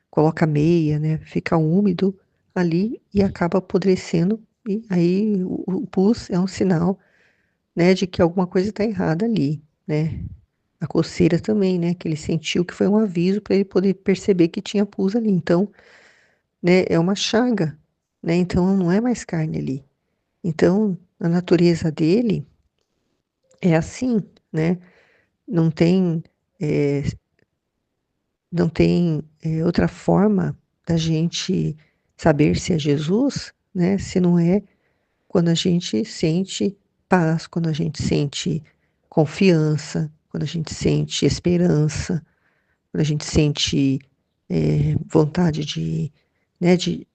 Speaker 4: coloca meia, né? Fica úmido ali e acaba apodrecendo. E aí o pus é um sinal, né? De que alguma coisa está errada ali, né? A coceira também, né? Que ele sentiu, que foi um aviso para ele poder perceber que tinha pus ali. Então, né? É uma chaga, né? Então não é mais carne ali. Então, a natureza dele é assim, né? Não tem, eh, não tem outra forma da gente saber se é Jesus, né? Se não é quando a gente sente paz, quando a gente sente confiança, quando a gente sente esperança, quando a gente sente vontade né, de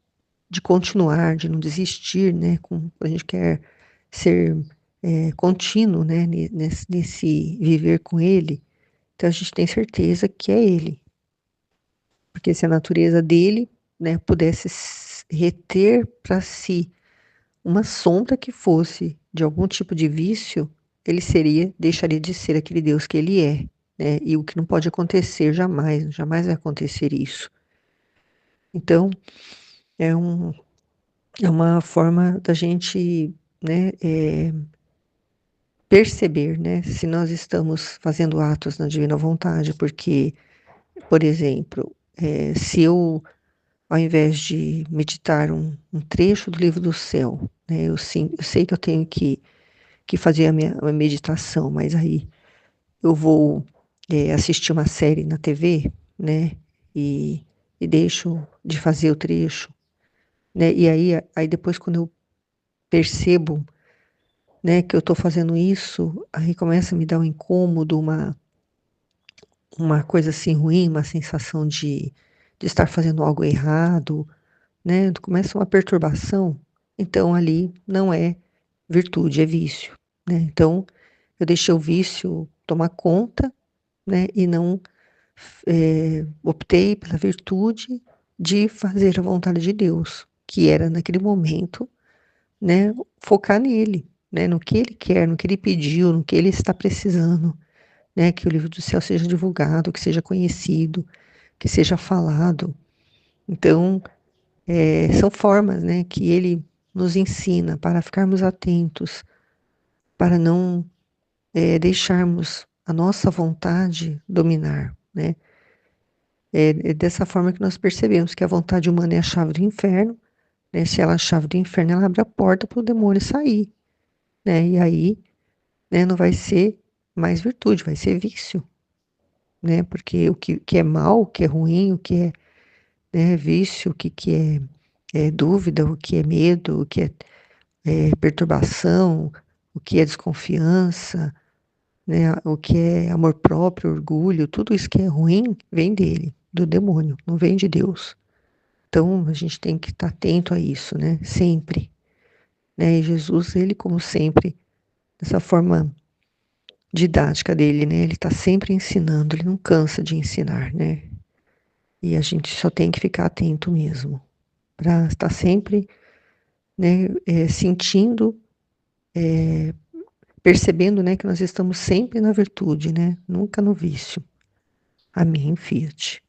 Speaker 4: continuar, de não desistir, né? Quando a gente quer ser contínuo, né? Nesse viver com Ele, então a gente tem certeza que é Ele. Porque se a natureza dele, né, pudesse reter para si uma sombra que fosse de algum tipo de vício, ele deixaria de ser aquele Deus que ele é, né? E o que não pode acontecer jamais, jamais vai acontecer isso. Então, é um, é uma forma da gente, né, perceber, né, se nós estamos fazendo atos na divina vontade, porque, por exemplo, se eu ao invés de meditar um trecho do livro do céu, né? Eu sei que eu tenho que fazer a meditação, mas aí eu vou assistir uma série na TV, né? E, e deixo de fazer o trecho, né? E aí depois quando eu percebo, né, que eu estou fazendo isso, aí começa a me dar um incômodo, uma coisa assim ruim, uma sensação de estar fazendo algo errado, né? Começa uma perturbação, então ali não é virtude, é vício, né? Então eu deixei o vício tomar conta, né? E não optei pela virtude de fazer a vontade de Deus, que era naquele momento, né? Focar nele, né? No que ele quer, no que ele pediu, no que ele está precisando, né? Que o livro do céu seja divulgado, que seja conhecido, que seja falado. Então são formas, né, que ele nos ensina para ficarmos atentos, para não deixarmos a nossa vontade dominar, né? É dessa forma que nós percebemos que a vontade humana é a chave do inferno, né? Se ela é a chave do inferno, ela abre a porta para o demônio sair, né? E aí, né, não vai ser mais virtude, vai ser vício, né? Porque o que é mal, o que é ruim, o que é, né, vício, que é dúvida, o que é medo, o que é perturbação, o que é desconfiança, né? O que é amor próprio, orgulho, tudo isso que é ruim vem dele, do demônio, não vem de Deus. Então a gente tem que estar atento a isso, né? Sempre, né? E Jesus, ele como sempre, dessa forma didática dele, né? Ele está sempre ensinando, ele não cansa de ensinar, né? E a gente só tem que ficar atento mesmo, para estar sempre, né, sentindo, percebendo, né, que nós estamos sempre na virtude, né? Nunca no vício. Amém, Fiat.